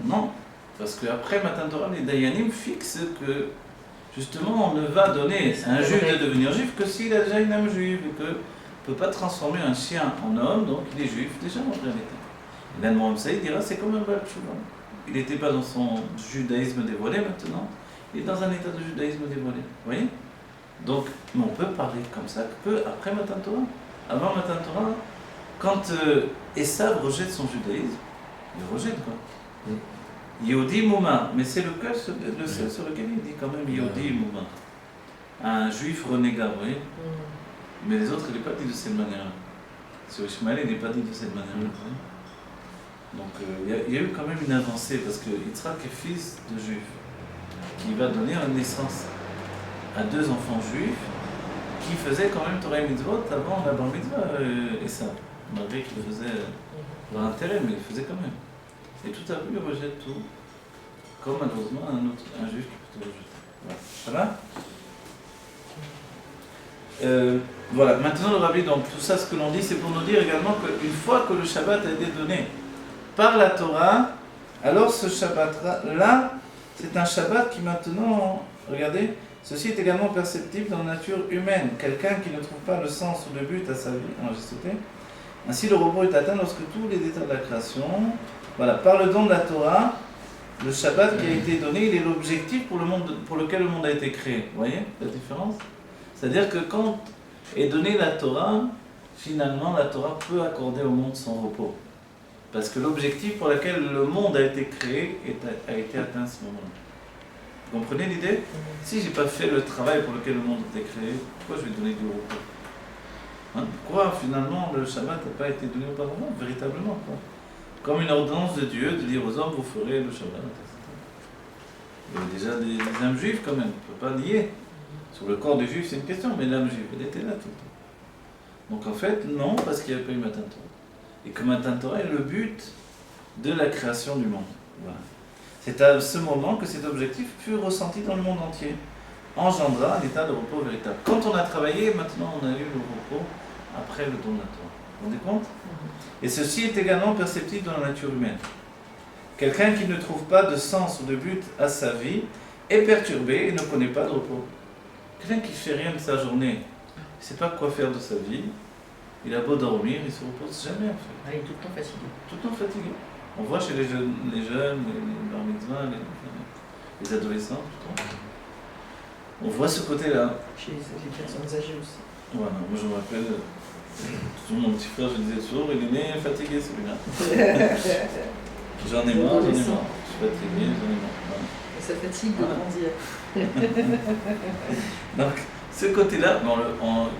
Non. Parce qu'après Matan Torah, les Dayanim fixent que justement on ne va donner à un juif de devenir juif que s'il a déjà une âme juive, et que ne peut pas transformer un chien en homme, donc il est juif déjà en réalité. Et l'Anne Mohamed Saïd dira c'est comme un Baal Tshuva. Il n'était pas dans son judaïsme dévoilé maintenant, il est dans un état de judaïsme dévoilé. Vous voyez? Donc on peut parler comme ça que après Matan Torah. Avant Matan Torah, quand Esav rejette son judaïsme, il rejette quoi. Yehudi Mouma, mais c'est le cas sur lequel il dit quand même Yehudi Mouma. Un juif renégat, vous voyez? Mais les autres, il n'est pas dit de cette manière-là. Sur Ishmaël, il n'est pas dit de cette manière-là. Donc il y a eu quand même une avancée, parce que Yitzhak est fils de juif, qui va donner naissance à 2 enfants juifs, qui faisaient quand même Torah et Mitzvot avant la Bar Mitzvah et ça. Malgré qu'il le faisait dans l'intérêt, mais il le faisait quand même. Et tout à coup, il rejette tout, comme malheureusement un juif qui peut tout rejeter. Voilà. Voilà, maintenant le Rabbi, donc tout ça, ce que l'on dit, c'est pour nous dire également qu'une fois que le Shabbat a été donné par la Torah, alors ce Shabbat-là, c'est un Shabbat qui maintenant, regardez, ceci est également perceptible dans la nature humaine. Quelqu'un qui ne trouve pas le sens ou le but à sa vie, alors j'ai sauté. Ainsi, le repos est atteint lorsque tous les détails de la création, voilà, par le don de la Torah, le Shabbat qui a été donné, il est l'objectif pour lequel le monde a été créé. Vous voyez la différence? C'est-à-dire que quand est donnée la Torah, finalement, la Torah peut accorder au monde son repos. Parce que l'objectif pour lequel le monde a été créé a été atteint à ce moment-là. Vous comprenez l'idée? Si je n'ai pas fait le travail pour lequel le monde a été créé, pourquoi je vais donner du repos? Pourquoi finalement le Shabbat n'a pas été donné auparavant, véritablement quoi? Comme une ordonnance de Dieu de dire aux hommes, vous ferez le Shabbat, etc. Il y avait déjà des âmes juives quand même, on ne peut pas nier. Sur le corps des juifs, c'est une question, mais l'âme juive, elle était là tout le temps. Donc en fait, non, parce qu'il n'y avait pas eu Matan Torah. Et que Matan Torah est le but de la création du monde. Voilà. C'est à ce moment que cet objectif fut ressenti dans le monde entier, engendra un état de repos véritable. Quand on a travaillé, maintenant on a eu le repos après le don de la Torah. Vous vous rendez compte? Et ceci est également perceptible dans la nature humaine. Quelqu'un qui ne trouve pas de sens ou de but à sa vie est perturbé et ne connaît pas de repos. Quelqu'un qui ne fait rien de sa journée, il ne sait pas quoi faire de sa vie, il a beau dormir, il ne se repose jamais en fait. Il est tout le temps fatigué. Tout le temps fatigué. On voit chez les jeunes, les bar mitzvah, les adolescents, tout le temps. On voit ce côté-là. Chez les personnes âgées aussi. Voilà, moi je me rappelle, toujours mon petit frère, je disais toujours, il est né fatigué celui-là. J'en ai marre. Je suis fatigué, j'en ai marre. Voilà. Ça fatigue de grandir. Donc, ce côté-là,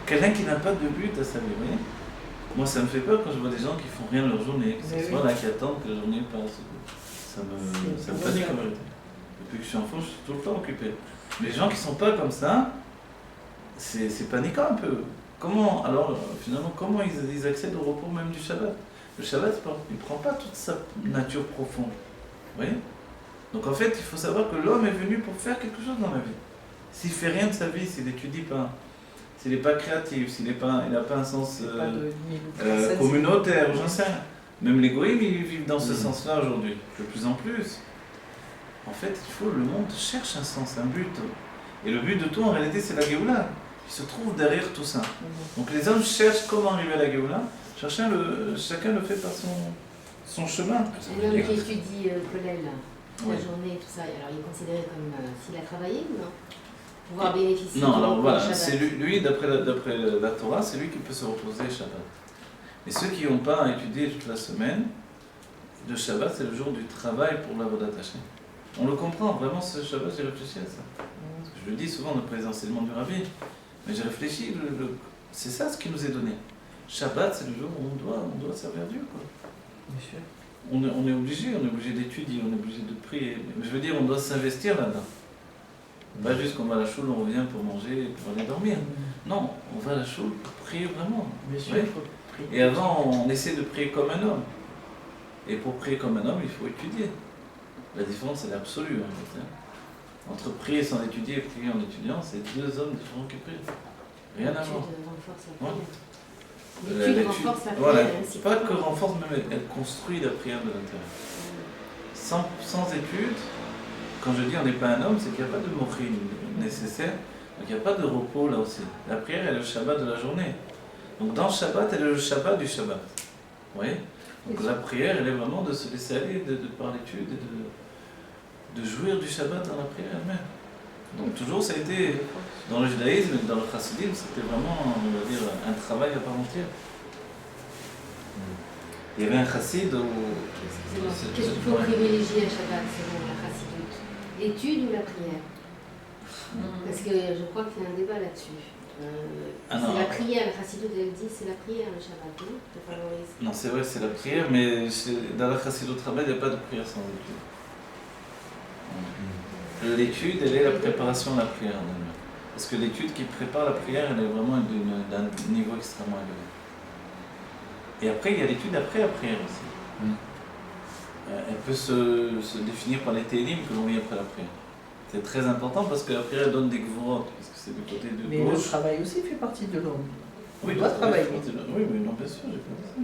quelqu'un qui n'a pas de but à sa vie, vous voyez? Moi, ça me fait peur quand je vois des gens qui font rien de leur journée, que ce soit là qui attendent que la journée passe. Ça me panique en vérité. Depuis que je suis enfant, je suis tout le temps occupé. Mais les gens qui ne sont pas comme ça, c'est paniquant un peu. Comment, alors, finalement, comment ils accèdent au repos même du Shabbat? Le Shabbat, il ne prend pas toute sa nature profonde. Vous voyez? Donc en fait, il faut savoir que l'homme est venu pour faire quelque chose dans la vie. S'il ne fait rien de sa vie, s'il n'étudie pas, s'il n'est pas créatif, s'il n'a pas un sens communautaire, j'en sais rien. Même les goïms, ils vivent dans ce sens-là aujourd'hui, de plus en plus. En fait, le monde cherche un sens, un but. Et le but de tout, en réalité, c'est la Géoula, qui se trouve derrière tout ça. Donc les hommes cherchent comment arriver à la Géoula, chacun le fait par son chemin. L'homme qui étudie Kollel, la journée, tout ça, alors il est considéré comme s'il a travaillé ou non? Pouvoir bénéficier non, alors voilà, c'est lui, d'après la Torah, c'est lui qui peut se reposer Shabbat. Mais ceux qui n'ont pas étudié toute la semaine, le Shabbat, c'est le jour du travail pour l'avodat Hashem. On le comprend, vraiment, ce Shabbat, j'ai réfléchi à ça. Parce que je le dis souvent dans les enseignements du Rabbi, mais j'ai réfléchi, c'est ça ce qui nous est donné. Shabbat, c'est le jour où on doit servir Dieu, quoi. Bien sûr. On est obligé d'étudier, on est obligé de prier. Mais je veux dire, on doit s'investir là-dedans. Pas juste qu'on va à la choule, on revient pour manger et pour aller dormir. Non, on va à la choule pour prier vraiment. Bien sûr, oui. il faut prier. Et avant, on essaie de prier comme un homme. Et pour prier comme un homme, il faut étudier. La différence, elle est absolue. En fait. Entre prier sans étudier et prier en étudiant, c'est deux hommes différents qui prient. Rien à voir. L'étude renforce la prière. Voilà, pas que renforce, mais elle construit la prière de l'intérieur. Sans étude, quand je dis on n'est pas un homme, c'est qu'il n'y a pas de mochine nécessaire, donc il n'y a pas de repos là aussi. La prière est le Shabbat de la journée. Donc dans le Shabbat, elle est le Shabbat du Shabbat. Vous voyez? Donc la prière, elle est vraiment de se laisser aller par l'étude et de jouir du Shabbat dans la prière elle-même. Donc toujours ça a été, dans le judaïsme et dans le chassidisme, c'était vraiment, on va dire, un travail à part entière. Il y avait un chassid où... Qu'est-ce qu'il faut privilégier à Shabbat selon la chassidoute? L'étude ou la prière? Parce que je crois qu'il y a un débat là-dessus. C'est la prière, la chassidoute elle dit c'est la prière le Shabbat, non? Ça favorise. Non, c'est vrai, c'est la prière, mais dans la chassidoute rabbin, il n'y a pas de prière sans étude. L'étude, elle est la préparation de la prière. Parce que l'étude qui prépare la prière, elle est vraiment d'un niveau extrêmement élevé. Et après, il y a l'étude après la prière aussi. Elle peut se définir par les télim que l'on lit après la prière. C'est très important parce que la prière elle donne des gvurot, parce que c'est du côté de mais gauche. Le travail aussi fait partie de l'homme. Oui, on doit travailler. Oui, mais non, bien sûr, j'ai pas dit ça.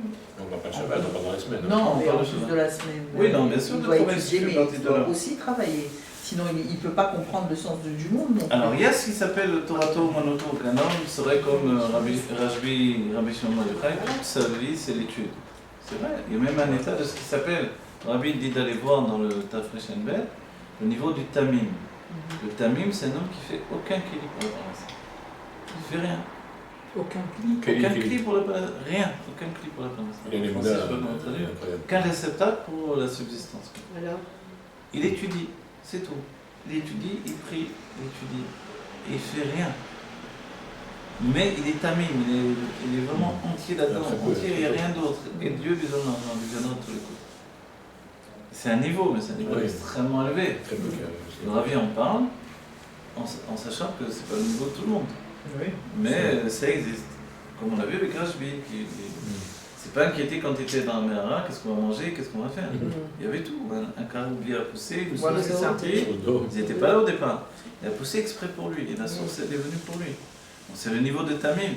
On ne va pas le Shabbat, on va dans la semaine. Non, mais en plus de la semaine. Oui, non, bien sûr, il le doit travail étudier, fait mais partie il de doit l'homme. aussi travailler. Sinon, il ne peut pas comprendre le sens du monde. Non. Alors, il y a ce qui s'appelle le Torato Monoto, qu'un homme serait comme Rabbi Shimon Bar Yochai, toute sa vie, c'est l'étude. C'est vrai, il y a même un état de ce qui s'appelle, Rabbi dit d'aller voir dans le Tafresh Enbet, le niveau du Tamim. Le Tamim, c'est un homme qui fait aucun kili pour la paresse. Il ne fait rien. Aucun pli. Aucun kli pour la paresse. Rien. Aucun kli pour la paresse. Il est incroyable. Qu'un réceptacle pour la subsistance. Alors, il étudie, c'est tout. Il étudie, il prie, il étudie. Et il ne fait rien. Mais il est tamim, il est vraiment entier là-dedans. Entier, il n'y a rien d'autre. Et Dieu lui donne l'argent, lui donnera tous les coups. C'est un niveau, mais c'est un niveau extrêmement élevé. Très peu Le Ravi en parle en sachant que c'est pas le niveau de tout le monde. Oui. Mais ça existe. Comme on l'a vu avec Rashbi, qui s'est pas inquiété quand il était dans la Mehara, qu'est-ce qu'on va manger, qu'est-ce qu'on va faire. Il y avait tout. Un caroubier à pousser, une source est sortie. Ils n'étaient pas là au départ. Il a poussé exprès pour lui, et la source est venue pour lui. Donc c'est le niveau de Tamim.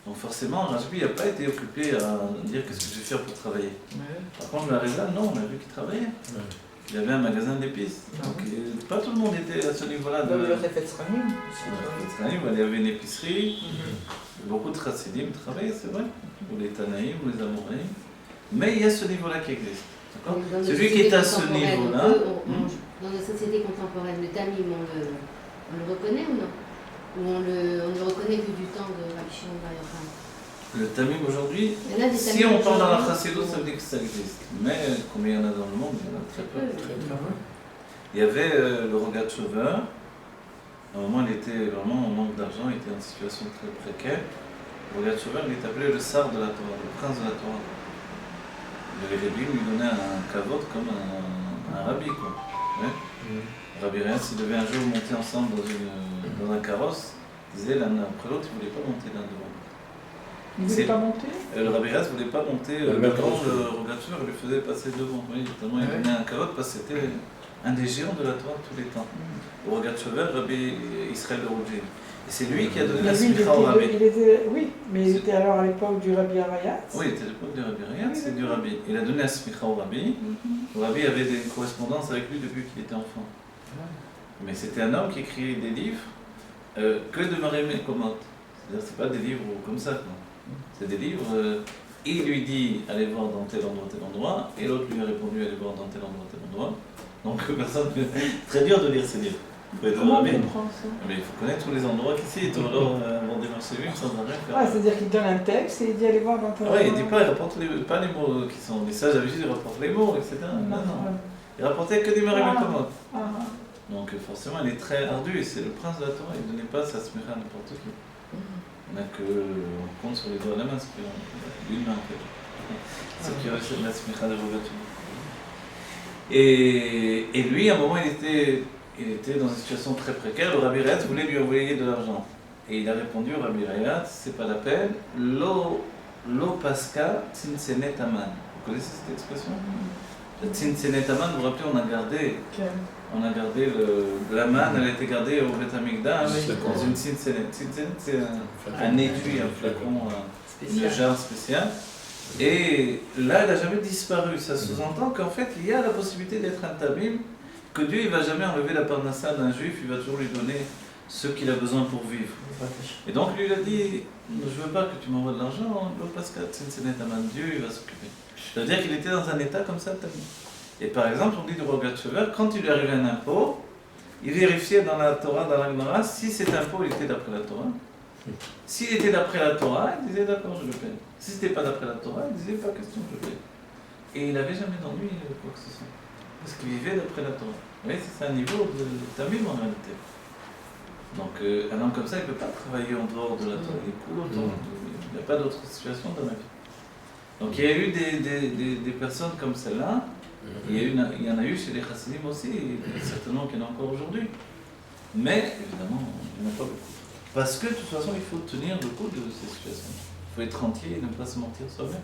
Donc forcément, Rashbi n'a pas été occupé à dire qu'est-ce que je vais faire pour travailler. Par contre, le Reza, non, on a vu qu'il travaillait. Il avait un magasin d'épices. Donc pas tout le monde était à ce niveau-là. Le Refet Sranim. Il y avait une épicerie, beaucoup de chassidim travaillaient, c'est vrai, ou les Tanaïm, ou les Amoraïm. Mais il y a ce niveau-là qui existe. Celui qui est à ce niveau-là. Dans nos sociétés contemporaines, le Tamim, on le reconnaît ou non? Ou on le reconnaît que du temps de Rabbi Shimon Bar Yochai? Le Tamim aujourd'hui, si on parle dans la Chassidut, ça veut dire que ça existe. Mais combien il y en a dans le monde? Il y en a très peu. Il y avait le Rogat Shover. À un moment, il était vraiment en manque d'argent, il était en situation très précaire. Le Rogat Shover, il est appelé le Sar de la Torah, le prince de la Torah. Le Rebbe lui donnait un kavod comme un rabbi, quoi. Ouais. Rabbi Rehatz, ils devaient un jour monter ensemble dans un carrosse. Ils disaient l'un après l'autre, ils ne voulaient pas monter l'un devant. Il ne voulait pas monter? Le Rabbi Rehatz ne voulait pas monter devant le Rogat Shover, il le faisait passer devant. Oui, tellement il donnait un kavod parce que c'était un des géants de la Torah de tous les temps. Le Rogat Shover, Rabbi Israël de Rougé. Et c'est lui qui a donné la smicha au Rabbi. Oui, mais il était alors à l'époque du Rabbi Arayat. Oui, il était à l'époque du Rabbi Arayat, c'est du Rabbi. Il a donné la smicha au Rabbi. Le Rabbi avait des correspondances avec lui depuis qu'il était enfant. Mais c'était un homme qui écrivait des livres que de Marémé Komot. C'est-à-dire c'est pas des livres comme ça. C'est des livres, il lui dit allez voir dans tel endroit, et l'autre lui a répondu allez voir dans tel endroit. Donc personne, très dur de lire ces livres. Comment on comprend ça? Mais il faut connaître tous les endroits qui citent, alors avant de démarcher lui sans rien faire. Ah, c'est-à-dire qu'il donne un texte et il dit allez voir dans tel endroit. Oui, il dit pas, il rapporte pas les mots qui sont les sages d'habitude, il rapporte les mots, etc. Non. Il rapportait que des Marémé Komot. Donc forcément, il est très ardu, et c'est le prince de la Torah, il ne donnait pas sa smicha à n'importe qui. On n'a que, on compte sur les doigts de la main, c'est d'une main en fait. C'est qui réussit la smicha de Rogat. Et lui, à un moment, il était dans une situation très précaire. Le Rabbi Rehatz voulait lui envoyer de l'argent. Et il a répondu au Rabbi Rehatz, c'est pas la peine, lo pasca tzinsene taman. Vous connaissez cette expression? La tzinsene taman, vous vous rappelez, on a gardé on a gardé la manne, elle a été gardée au Beth Amikdash, dans une tzintzénet. Tzintzénet, c'est un étui, un flacon, une jarre spéciale. Et là, elle n'a jamais disparu. Ça sous-entend qu'en fait, il y a la possibilité d'être un tabim, que Dieu ne va jamais enlever la parnassa d'un juif, il va toujours lui donner ce qu'il a besoin pour vivre. Et donc, lui, il a dit, je ne veux pas que tu m'envoies de l'argent, parce que Tzintzénet Aman, Dieu, il va s'occuper. C'est-à-dire qu'il était dans un état comme ça, tabim. Et par exemple, on dit de Rogatchover, quand il lui arrivait un impôt, il vérifiait dans la Torah, dans la Gemara, si cet impôt il était d'après la Torah. S'il était d'après la Torah, il disait d'accord, je le paye. Si ce n'était pas d'après la Torah, il disait pas question, je le paye. Et il n'avait jamais d'ennui, quoi que ce soit. Parce qu'il vivait d'après la Torah. Vous voyez, c'est un niveau de tamim en réalité. Donc, un homme comme ça, il ne peut pas travailler en dehors de la Torah. Il coule autant. Il n'y a pas d'autre situation dans la vie. Donc, il y a eu des personnes comme celle-là. Il y en a eu chez les chassidim aussi, et certainement qu'il y en a encore aujourd'hui. Mais, évidemment, il n'y en a pas beaucoup. Parce que, de toute façon, il faut tenir le coup de ces situations. Il faut être entier et ne pas se mentir soi-même.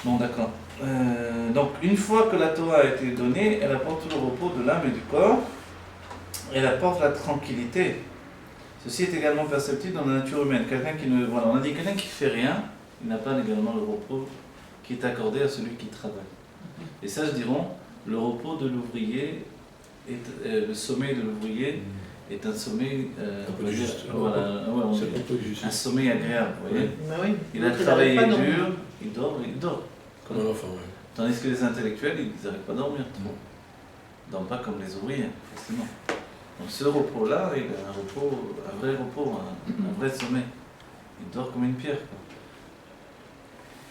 Bon, d'accord. Donc, une fois que la Torah a été donnée, elle apporte le repos de l'âme et du corps. Elle apporte la tranquillité. Ceci est également perceptible dans la nature humaine. Quelqu'un qui ne... Voilà, on a dit quelqu'un qui ne fait rien, il n'a pas également le repos qui est accordé à celui qui travaille. Et ça, je dirais, le repos de l'ouvrier, le sommeil de l'ouvrier est un sommeil, un sommeil agréable. Vous voyez, il a travaillé dur, il dort. Comme un enfant, Tandis que les intellectuels, ils n'arrivent pas à dormir. Ils ne dorment pas comme les ouvriers, forcément. Donc ce repos-là, il a un vrai repos, un vrai sommeil. Il dort comme une pierre.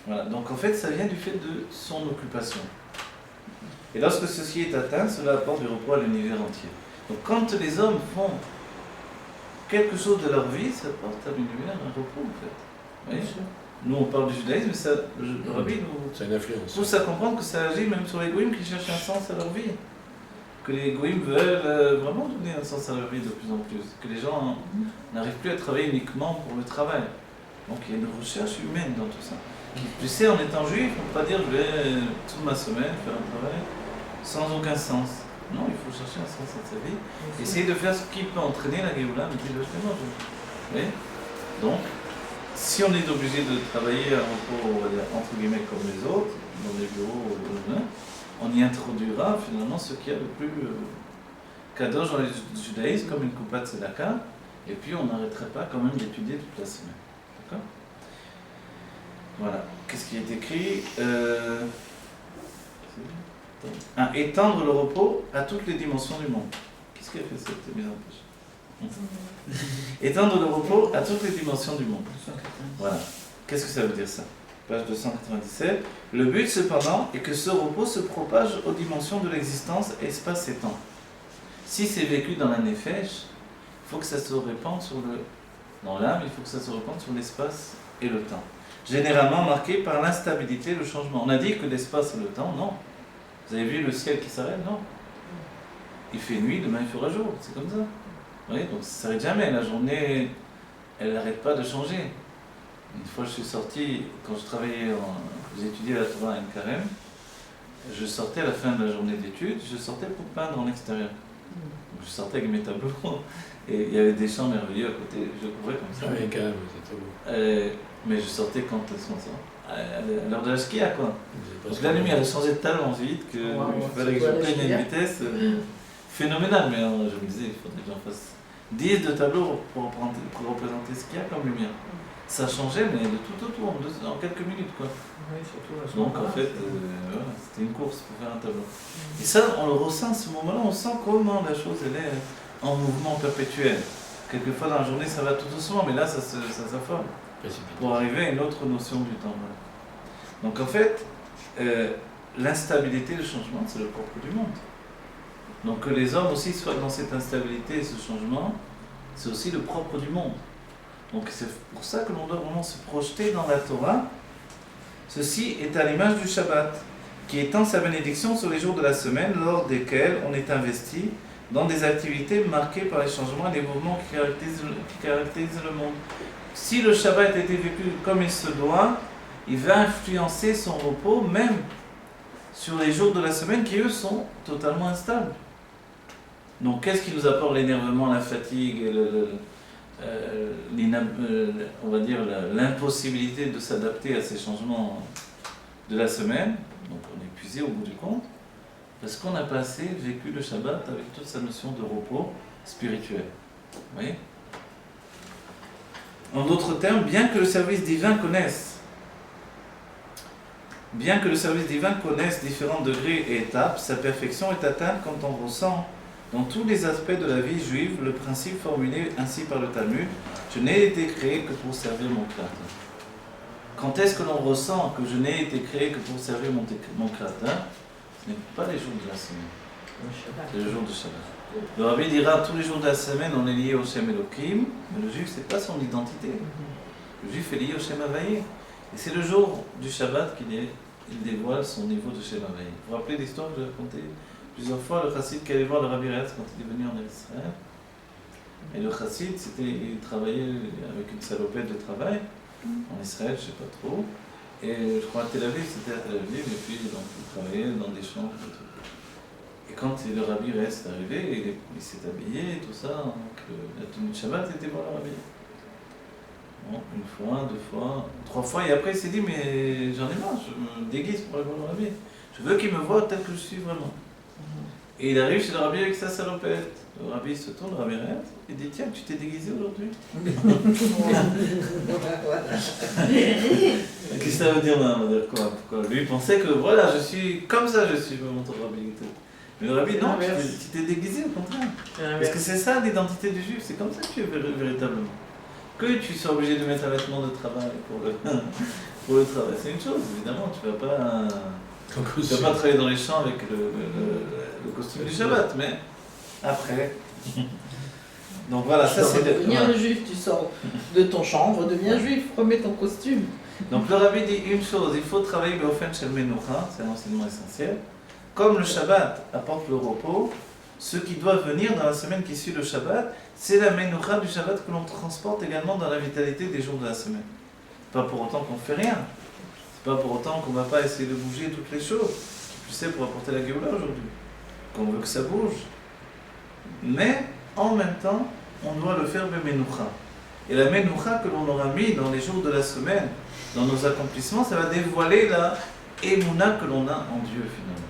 Voilà, donc en fait, ça vient du fait de son occupation. Et lorsque ceci est atteint, cela apporte du repos à l'univers entier. Donc quand les hommes font quelque chose de leur vie, ça apporte à l'univers un repos en fait. Vous voyez ? Nous on parle du judaïsme, mais le rabbi nous pousse à comprendre que ça agit même sur les goïms qui cherchent un sens à leur vie. Que les goïms veulent vraiment donner un sens à leur vie de plus en plus. Que les gens n'arrivent plus à travailler uniquement pour le travail. Donc il y a une recherche humaine dans tout ça. Tu sais, en étant juif, on ne peut pas dire je vais toute ma semaine faire un travail sans aucun sens. Non, il faut chercher un sens à sa vie. Essayer de faire ce qui peut entraîner la Géoula, mais justement. Vous voyez ? Donc, si on est obligé de travailler un repos, on va dire, entre guillemets, comme les autres, dans les bureaux, on y introduira finalement ce qu'il y a le plus kadosh dans le judaïsme, comme une coupa de tzedaka, et puis on n'arrêterait pas quand même d'étudier toute la semaine. D'accord ? Voilà. Qu'est-ce qui est écrit ? Étendre le repos à toutes les dimensions du monde. Qu'est-ce qui a fait cette mise en page ? Étendre le repos à toutes les dimensions du monde. Voilà. Qu'est-ce que ça veut dire ça ? Page 297. Le but cependant est que ce repos se propage aux dimensions de l'existence, espace et temps. Si c'est vécu dans la nefesh, il faut que ça se répande dans l'âme, il faut que ça se répande sur l'espace et le temps. Généralement marqué par l'instabilité, le changement. On a dit que l'espace et le temps, non. Vous avez vu le ciel qui s'arrête? Non. Il fait nuit, demain il fera jour, c'est comme ça. Vous voyez, donc ça ne s'arrête jamais, la journée, elle n'arrête pas de changer. Une fois je suis sorti, quand je travaillais, j'étudiais la Torah à Nkarem, je sortais à la fin de la journée d'études, je sortais pour peindre en extérieur. Donc je sortais avec mes tableaux, et il y avait des champs merveilleux à côté, je couvrais comme ça. Oui, quand même, c'est beau. Mais je sortais quand à l'heure de la skia, quoi. Donc la lumière, elle changeait tellement vite que il fallait que je prenne une vitesse phénoménale. Mais alors, je me disais, il faudrait que j'en fasse 10 de tableaux pour représenter ce qu'il y a comme lumière. Ça changeait, mais de tout autour, en quelques minutes, quoi. Oui, surtout donc en fait, voilà, c'était une course pour faire un tableau. Et ça, on le ressent à ce moment-là, on sent comment la chose, elle est en mouvement perpétuel. Quelquefois dans la journée, ça va tout doucement, mais là, ça s'afforme. Pour arriver à une autre notion du temps. Voilà. Donc en fait, l'instabilité, le changement, c'est le propre du monde. Donc que les hommes aussi soient dans cette instabilité et ce changement, c'est aussi le propre du monde. Donc c'est pour ça que l'on doit vraiment se projeter dans la Torah. Ceci est à l'image du Shabbat, qui étend sa bénédiction sur les jours de la semaine, lors desquels on est investi dans des activités marquées par les changements et les mouvements qui caractérisent le monde. Si le Shabbat a été vécu comme il se doit, il va influencer son repos même sur les jours de la semaine qui, eux, sont totalement instables. Donc, qu'est-ce qui nous apporte l'énervement, la fatigue, on va dire l'impossibilité de s'adapter à ces changements de la semaine? Donc, on est épuisé au bout du compte, parce qu'on n'a pas assez vécu le Shabbat avec toute sa notion de repos spirituel. Vous voyez? En d'autres termes, bien que le service divin connaisse différents degrés et étapes, sa perfection est atteinte quand on ressent dans tous les aspects de la vie juive le principe formulé ainsi par le Talmud: je n'ai été créé que pour servir mon Créateur. Quand est-ce que l'on ressent que je n'ai été créé que pour servir mon Créateur? Ce n'est pas les jours de la semaine, c'est le jour du Shabbat. Le Rabbi dira tous les jours de la semaine on est lié au Shem Elohim, mais le juif c'est pas son identité. Le juif est lié au Shem Havaïe. Et c'est le jour du Shabbat qu'il dévoile son niveau de Shem Havaïe. Vous vous rappelez l'histoire que j'ai racontée plusieurs fois, le chassid qui allait voir le Rabbi Retz quand il est venu en Israël. Et le chassid, il travaillait avec une salopette de travail en Israël, je ne sais pas trop. Et je crois à Tel Aviv, c'était à Tel Aviv, et puis donc, il travaillait dans des champs et tout. Et quand le Rabbi Retz est arrivé, il s'est habillé et tout ça, donc la tenue de Shabbat était voir le Rabbi. Bon, une fois, deux fois, trois fois, et après il s'est dit mais j'en ai marre, je me déguise pour aller voir le Rabbi. Je veux qu'il me voie tel que je suis vraiment. Et il arrive chez le Rabbi avec sa salopette. Le Rabbi se tourne, le Rabbi Retz, et dit tiens, tu t'es déguisé aujourd'hui? Qu'est-ce que ça veut dire là? On va dire quoi? Pourquoi? Lui il pensait que voilà, je suis comme ça, je suis mon Rabbi. Mais le Rabbi, non, tu t'es déguisé au contraire. Parce que c'est ça l'identité du juif, c'est comme ça que tu es véritablement. Que tu sois obligé de mettre un vêtement de travail pour le travail, c'est une chose, évidemment, tu vas pas travailler dans les champs avec le costume du Shabbat, mais après. Donc voilà, ça c'est... Devenir juif, tu sors de ton chambre, deviens juif, remets ton costume. Donc le Rabbi dit une chose, il faut travailler Beofen Shel Menucha, c'est un enseignement essentiel. Comme le Shabbat apporte le repos, ce qui doit venir dans la semaine qui suit le Shabbat, c'est la Menucha du Shabbat que l'on transporte également dans la vitalité des jours de la semaine. Pas pour autant qu'on ne fait rien, c'est pas pour autant qu'on ne va pas essayer de bouger toutes les choses, tu sais, pour apporter la Géoula aujourd'hui, qu'on veut que ça bouge. Mais en même temps, on doit le faire Menucha. Et la Menucha que l'on aura mis dans les jours de la semaine, dans nos accomplissements, ça va dévoiler la Emouna que l'on a en Dieu finalement.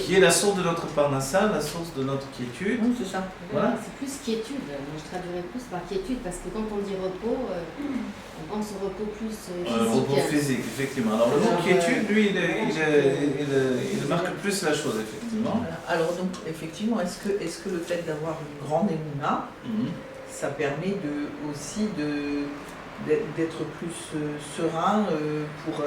Qui est la source de notre parnassa, la source de notre quiétude. Oui, c'est ça. Voilà. C'est plus quiétude, moi je traduirais plus par quiétude, parce que quand on dit repos, on pense au repos plus physique. Repos physique, effectivement. Alors le mot quiétude, lui, il marque plus la chose, effectivement. Voilà. Alors donc, effectivement, est-ce que le fait d'avoir une grande émouna, ça permet aussi d'être plus serein pour...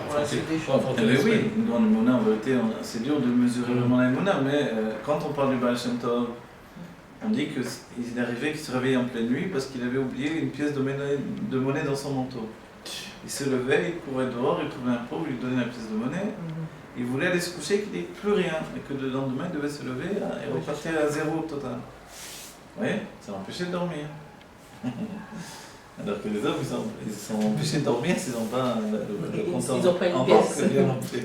Voilà, oui, une grande émouna, en vérité, c'est dur de mesurer vraiment la émouna, mais quand on parle du Baal Shem Tov, on dit qu'il est arrivé qu'il se réveillait en pleine nuit parce qu'il avait oublié une pièce de monnaie dans son manteau. Il se levait, il courait dehors, il trouvait un pauvre, il lui donnait la pièce de monnaie, il voulait aller se coucher, qu'il n'y ait plus rien, et que le lendemain il devait se lever et repartir à zéro total. Vous voyez, ça l'empêchait de dormir. Alors que les hommes, ils sont empêchés de dormir s'ils n'ont pas le compte en banque bien rempli.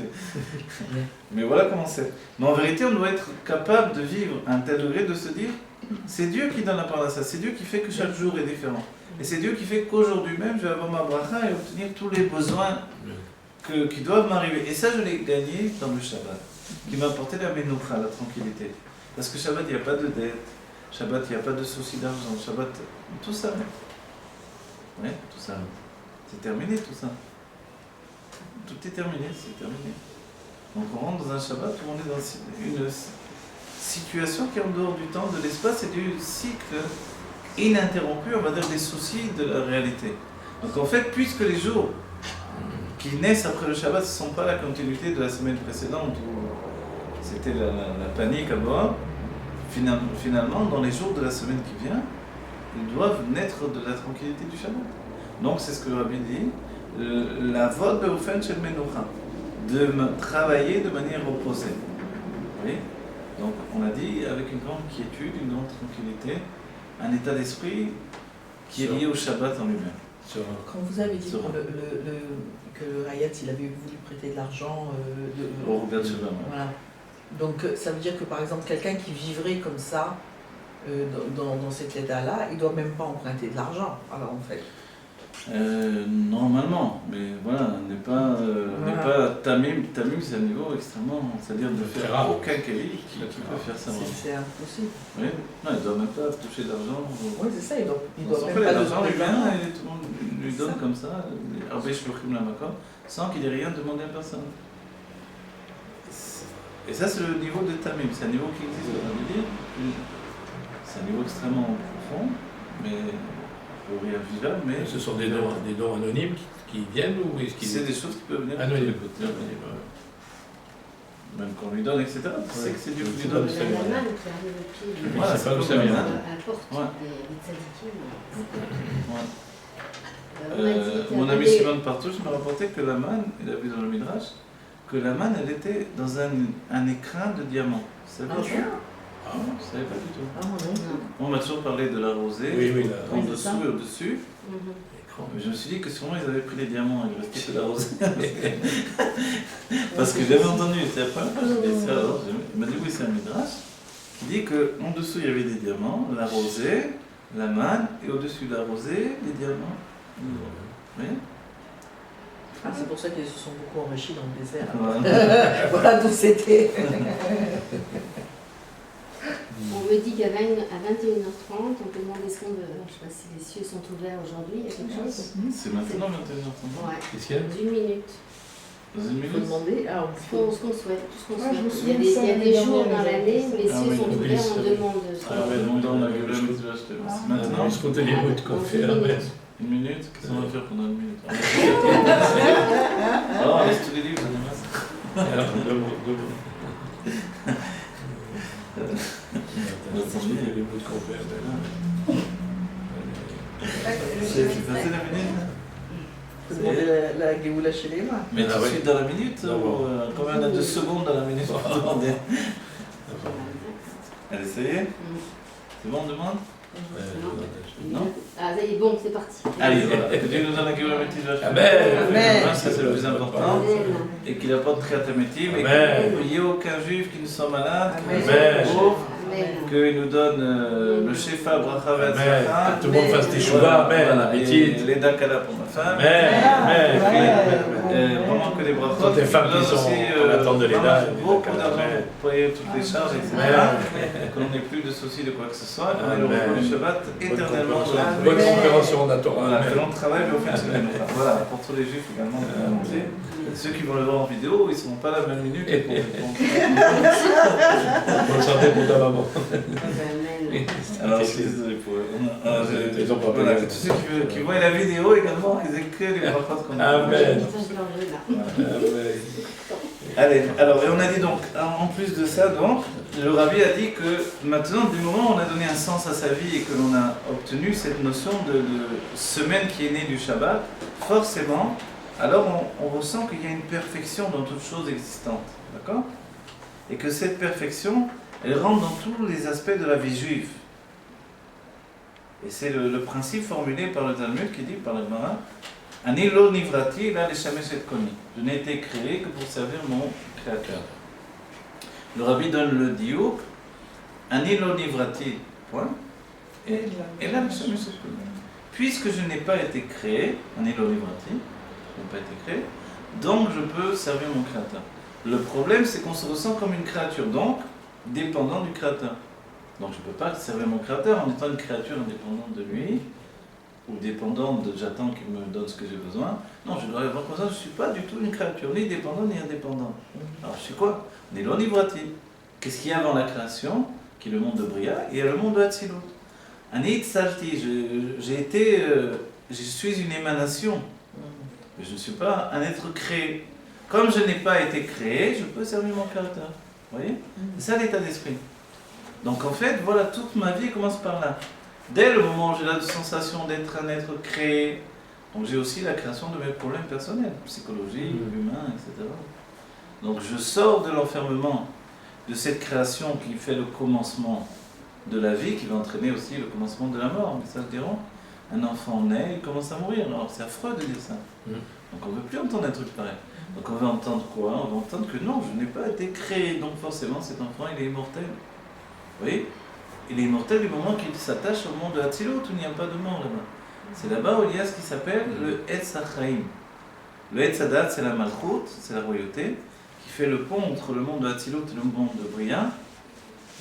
Mais voilà comment c'est. Mais en vérité, on doit être capable de vivre à un tel degré de se dire, c'est Dieu qui donne la parnassa, c'est Dieu qui fait que chaque jour est différent. Et c'est Dieu qui fait qu'aujourd'hui même, je vais avoir ma bracha et obtenir tous les besoins qui doivent m'arriver. Et ça, je l'ai gagné dans le Shabbat, qui m'a apporté la Menucha, la tranquillité. Parce que Shabbat, il n'y a pas de dette. Shabbat, il n'y a pas de souci d'argent. Shabbat, tout ça. Oui, tout ça. C'est terminé tout ça. Tout est terminé, c'est terminé. Donc on rentre dans un Shabbat où on est dans une situation qui est en dehors du temps, de l'espace et du cycle ininterrompu, on va dire, des soucis de la réalité. Donc en fait, puisque les jours qui naissent après le Shabbat ne sont pas la continuité de la semaine précédente où c'était la panique à bord, finalement, dans les jours de la semaine qui vient, ils doivent naître de la tranquillité du Shabbat. Donc c'est ce que le Rabbi dit, la vod beofen shel menucha, de travailler de manière opposée. Oui. Donc on a dit avec une grande quiétude, une grande tranquillité, un état d'esprit qui est lié au Shabbat en lui-même. Quand vous avez dit que Hayat il avait voulu prêter de l'argent au regard de Sheba. Voilà. Donc ça veut dire que par exemple quelqu'un qui vivrait comme ça dans cet état-là, il ne doit même pas emprunter de l'argent. Alors en fait. Normalement, mais voilà, n'est pas Tamim. Tamim, c'est un niveau extrêmement, c'est-à-dire de faire aucun keli qui peut faire ça. C'est impossible. Oui, non, il ne doit même pas toucher d'argent. Oui, c'est ça, il doit même pas pas l'argent lui vient d'argent. et tout le monde lui donne comme ça, sans qu'il ait rien demandé à personne. Et ça, c'est le niveau de Tamim, c'est un niveau qui existe, on va dire. C'est un niveau extrêmement profond, mais rien vivable. Mais ce sont des dons anonymes qui viennent ou est-ce qu'ils... C'est des choses qui peuvent venir anonymes. Même qu'on lui donne, etc. Tu sais que c'est Dieu qui lui donne. C'est la manne qui arrive au pied. Voilà, c'est pas où ça vient. À la porte des tzadikim. Mon ami Simon Partouche m'a rapporté que la manne, il a vu dans le Midrash, que la manne, elle était dans un écrin de diamant. Vous savez ça? Ah, je ne savais pas du tout. Ah, non. On m'a toujours parlé de la rosée, en dessous et au-dessus. Mais je me suis dit que sûrement ils avaient pris les diamants et il restait que la rosée. Parce que j'avais entendu, c'est la première fois que j'ai dit ça. Alors, il m'a dit oui, c'est un Midrash qui dit qu'en dessous il y avait des diamants, la rosée, la manne, et au-dessus de la rosée, les diamants. Vous voyez? Ah, c'est pour ça qu'ils se sont beaucoup enrichis dans le désert. Voilà, Voilà d'où c'était. On me dit qu'à 21h30, on peut demander ce qu'on veut. Alors, je ne sais pas si les cieux sont ouverts aujourd'hui, il y a quelque chose. c'est maintenant 21h30. Ouais. Qu'est-ce qu'il y a? Dans une minute. Dans une Il faut minute. demander. Ah, Ce qu'on souhaite, tout ce qu'on Ouais, je me souhaite. souviens Il y a des jours dans l'année où les Ah cieux oui, sont oui, ouverts, c'est on vrai. demande. Ah ouais, on donne la gueule, c'est maintenant. Il se compte les mots qu'on fait à la messe. Une minute? Qu'est-ce qu'on va faire pendant une minute? Alors, on laisse tous les livres, on est masse. Alors, deux mots. Les mots qu'on fait. C'est facile la minute? Il faut demander la Géoula chez les mains. Mais tout de suite dans la minute ou combien on a de secondes dans la minute pour demander? Allez, ça y est? C'est bon, on demande? Non? Ah, ça y est, bon, c'est parti. Allez, voilà. Que Dieu nous donne la guérométie de la Amen. Ça, c'est le plus important. Amen. Et qu'il apporte Triatamétim. Et Amen. qu'il n'y ait aucun juif qui ne soit malade, qui ne Amen. soit pauvre. Amen. Qu'il nous donne le Shefa, Bracha, Amen. Vetzlacha. Que tout le monde fasse des chouva. Amen. Et les Dakala pour ma femme. Amen. Vraiment que les brachot. Toutes les femmes qui sont en attente de l'Éda. Beaucoup d'argent pour payer toutes les charges, etc. Amen. Que l'on n'ait plus de soucis de quoi que ce soit. Qu'on ait le Amen. repos du Shabbat éternellement. Bonne compréhension de la Torah. Voilà, que l'on travaille au fin de semaine. Voilà, pour tous les juifs également. Ceux qui vont le voir en vidéo, ils ne seront pas là la même minute. Bonne santé pour ta maman. Amen. Alors, je suis désolé pour eux. Ils ont pas Voilà, payé. que tous ceux qui voient la vidéo également, ils aient que les brachot qu'on a. Amen. Allez, alors, et on a dit donc, en plus de ça, donc, le Rabbi a dit que maintenant, du moment où on a donné un sens à sa vie et que l'on a obtenu cette notion de semaine qui est née du Shabbat, forcément, alors on ressent qu'il y a une perfection dans toute chose existante, d'accord? Et que cette perfection, elle rentre dans tous les aspects de la vie juive. Et c'est le principe formulé par le Talmud qui dit, par le Gemara, Ani lo nivrati la leshamesh et koni. Je n'ai été créé que pour servir mon Créateur. Le Rabbi donne le diouk, Ani lo nivrati, point, et là leshamesh et koni. Puisque je n'ai pas été créé, Ani lo nivrati, je n'ai pas été créé, donc je peux servir mon Créateur. Le problème, c'est qu'on se ressent comme une créature, donc dépendant du Créateur. Donc je ne peux pas servir mon Créateur en étant une créature indépendante de lui, ou dépendante de j'attends qu'il me donne ce que j'ai besoin. Non, je dois avoir conscience, je ne suis pas du tout une créature, ni dépendante ni indépendante. Alors je suis quoi? Nilo nivrati. Qu'est-ce qu'il y a avant la création, qui est le monde de Bria, et il y a le monde de Hatzilut. Ani tzalti, je suis une émanation, mais je ne suis pas un être créé. Comme je n'ai pas été créé, je peux servir mon Créateur. Vous voyez? C'est ça l'état d'esprit. Donc en fait, voilà, toute ma vie commence par là. Dès le moment où j'ai la sensation d'être un être créé, donc j'ai aussi la création de mes problèmes personnels, psychologiques, humains, etc. Donc je sors de l'enfermement de cette création qui fait le commencement de la vie, qui va entraîner aussi le commencement de la mort. Mais ça, le diront, un enfant naît, il commence à mourir. Alors c'est affreux de dire ça. Donc on ne veut plus entendre un truc pareil. Donc on veut entendre quoi? On veut entendre que non, je n'ai pas été créé, donc forcément cet enfant il est immortel. Vous voyez? Il est immortel du moment qu'il s'attache au monde de Hatzilut, où il n'y a pas de mort là-bas. C'est là-bas où il y a ce qui s'appelle le Etz HaChaim. Le Etz Hadat, c'est la Malchut, c'est la royauté, qui fait le pont entre le monde de Hatzilut et le monde de Bria.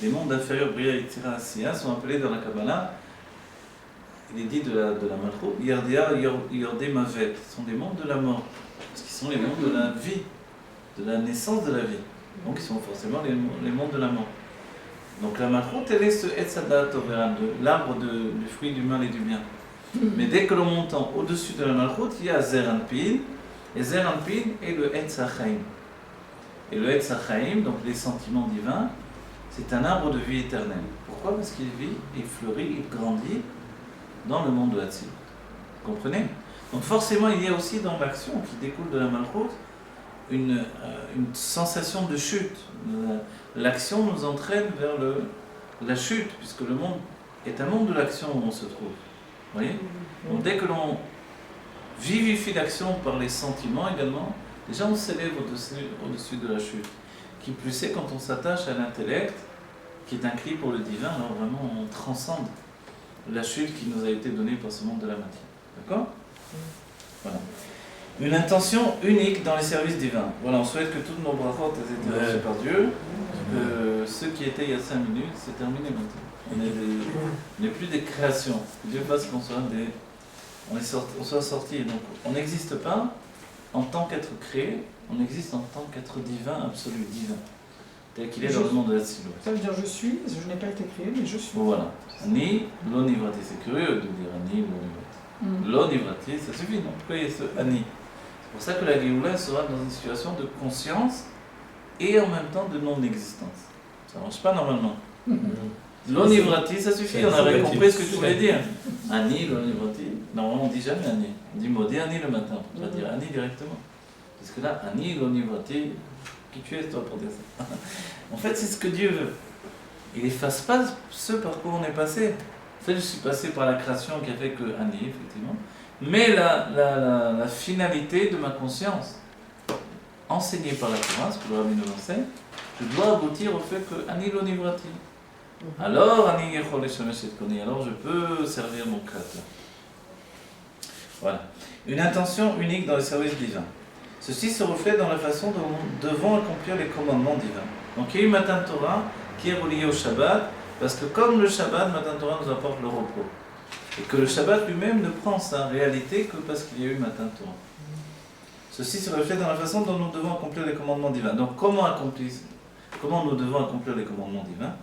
Les mondes inférieurs, Bria et Yetzira Asiya, sont appelés dans la Kabbalah, il est dit de la Malchut, Yardea, Yordé, Mavet. Ce sont des mondes de la mort, parce qu'ils sont les mondes de la vie, de la naissance de la vie. Donc ils sont forcément les mondes de la mort. Donc la Malchut, elle est ce Etz Hadat, l'arbre du fruit du mal et du bien. Mais dès que l'on monte au-dessus de la Malchut, il y a Zer Anpin, et Zer Anpin est le Etz HaChaim. Et le Etz HaChaim, donc les sentiments divins, c'est un arbre de vie éternelle. Pourquoi? Parce qu'il vit, il fleurit, il grandit dans le monde de Hatzilut. Vous comprenez? Donc forcément, il y a aussi dans l'action qui découle de la Malchut une sensation de chute. L'action nous entraîne vers la chute, puisque le monde est un monde de l'action où on se trouve. Vous voyez? Donc dès que l'on vivifie l'action par les sentiments également, déjà on s'élève au-dessus de la chute. Qui plus est quand on s'attache à l'intellect, qui est un cri pour le divin, alors vraiment on transcende la chute qui nous a été donnée par ce monde de la matière. D'accord? Voilà. Une intention unique dans les services divins. Voilà, on souhaite que toutes nos brachot aient été reçues par Dieu, que ce qui était il y a 5 minutes, c'est terminé maintenant. On n'est plus des créations. Dieu fasse qu'on soit on soit sortis. Donc on n'existe pas en tant qu'être créé, on existe en tant qu'être divin, absolu, divin. Tel qu'il est dans le monde de la Hatzilut. Ça veut dire je suis, je n'ai pas été créé, mais je suis. Voilà. Ani, l'onivrati. C'est curieux de dire Ani, l'onivrati. L'onivrati, ça suffit, non? Pourquoi il y a ce Ani? C'est pour ça que la Géoula sera dans une situation de conscience et en même temps de non-existence. Ça ne marche pas normalement. L'onivrati, ça suffit, on avait compris ce que tu voulais dire. Ani, l'onivrati. Normalement, on ne dit jamais Ani. On dit Modé Ani le matin. On va dire Ani directement. Parce que là, Ani, l'onivrati, qui tu es toi pour dire ça? En fait, c'est ce que Dieu veut. Il n'efface pas ce par quoi on est passé. En fait, je suis passé par la création qui a fait que Ani, effectivement. Mais la finalité de ma conscience, enseignée par la Torah, ce que le Rabbi nous enseigne, je dois aboutir au fait que Ani l'onivrati. Alors, Ani yechol leshamesh et koni. Alors, je peux servir mon Créateur. Voilà. Une intention unique dans le service divin. Ceci se reflète dans la façon dont nous devons accomplir les commandements divins. Donc il y a eu Matan Torah qui est relié au Shabbat, parce que comme le Shabbat, Matan Torah nous apporte le repos. Et que le Shabbat lui-même ne prend sa réalité que parce qu'il y a eu Matan Torah. Ceci se reflète dans la façon dont nous devons accomplir les commandements divins. Donc comment nous devons accomplir les commandements divins?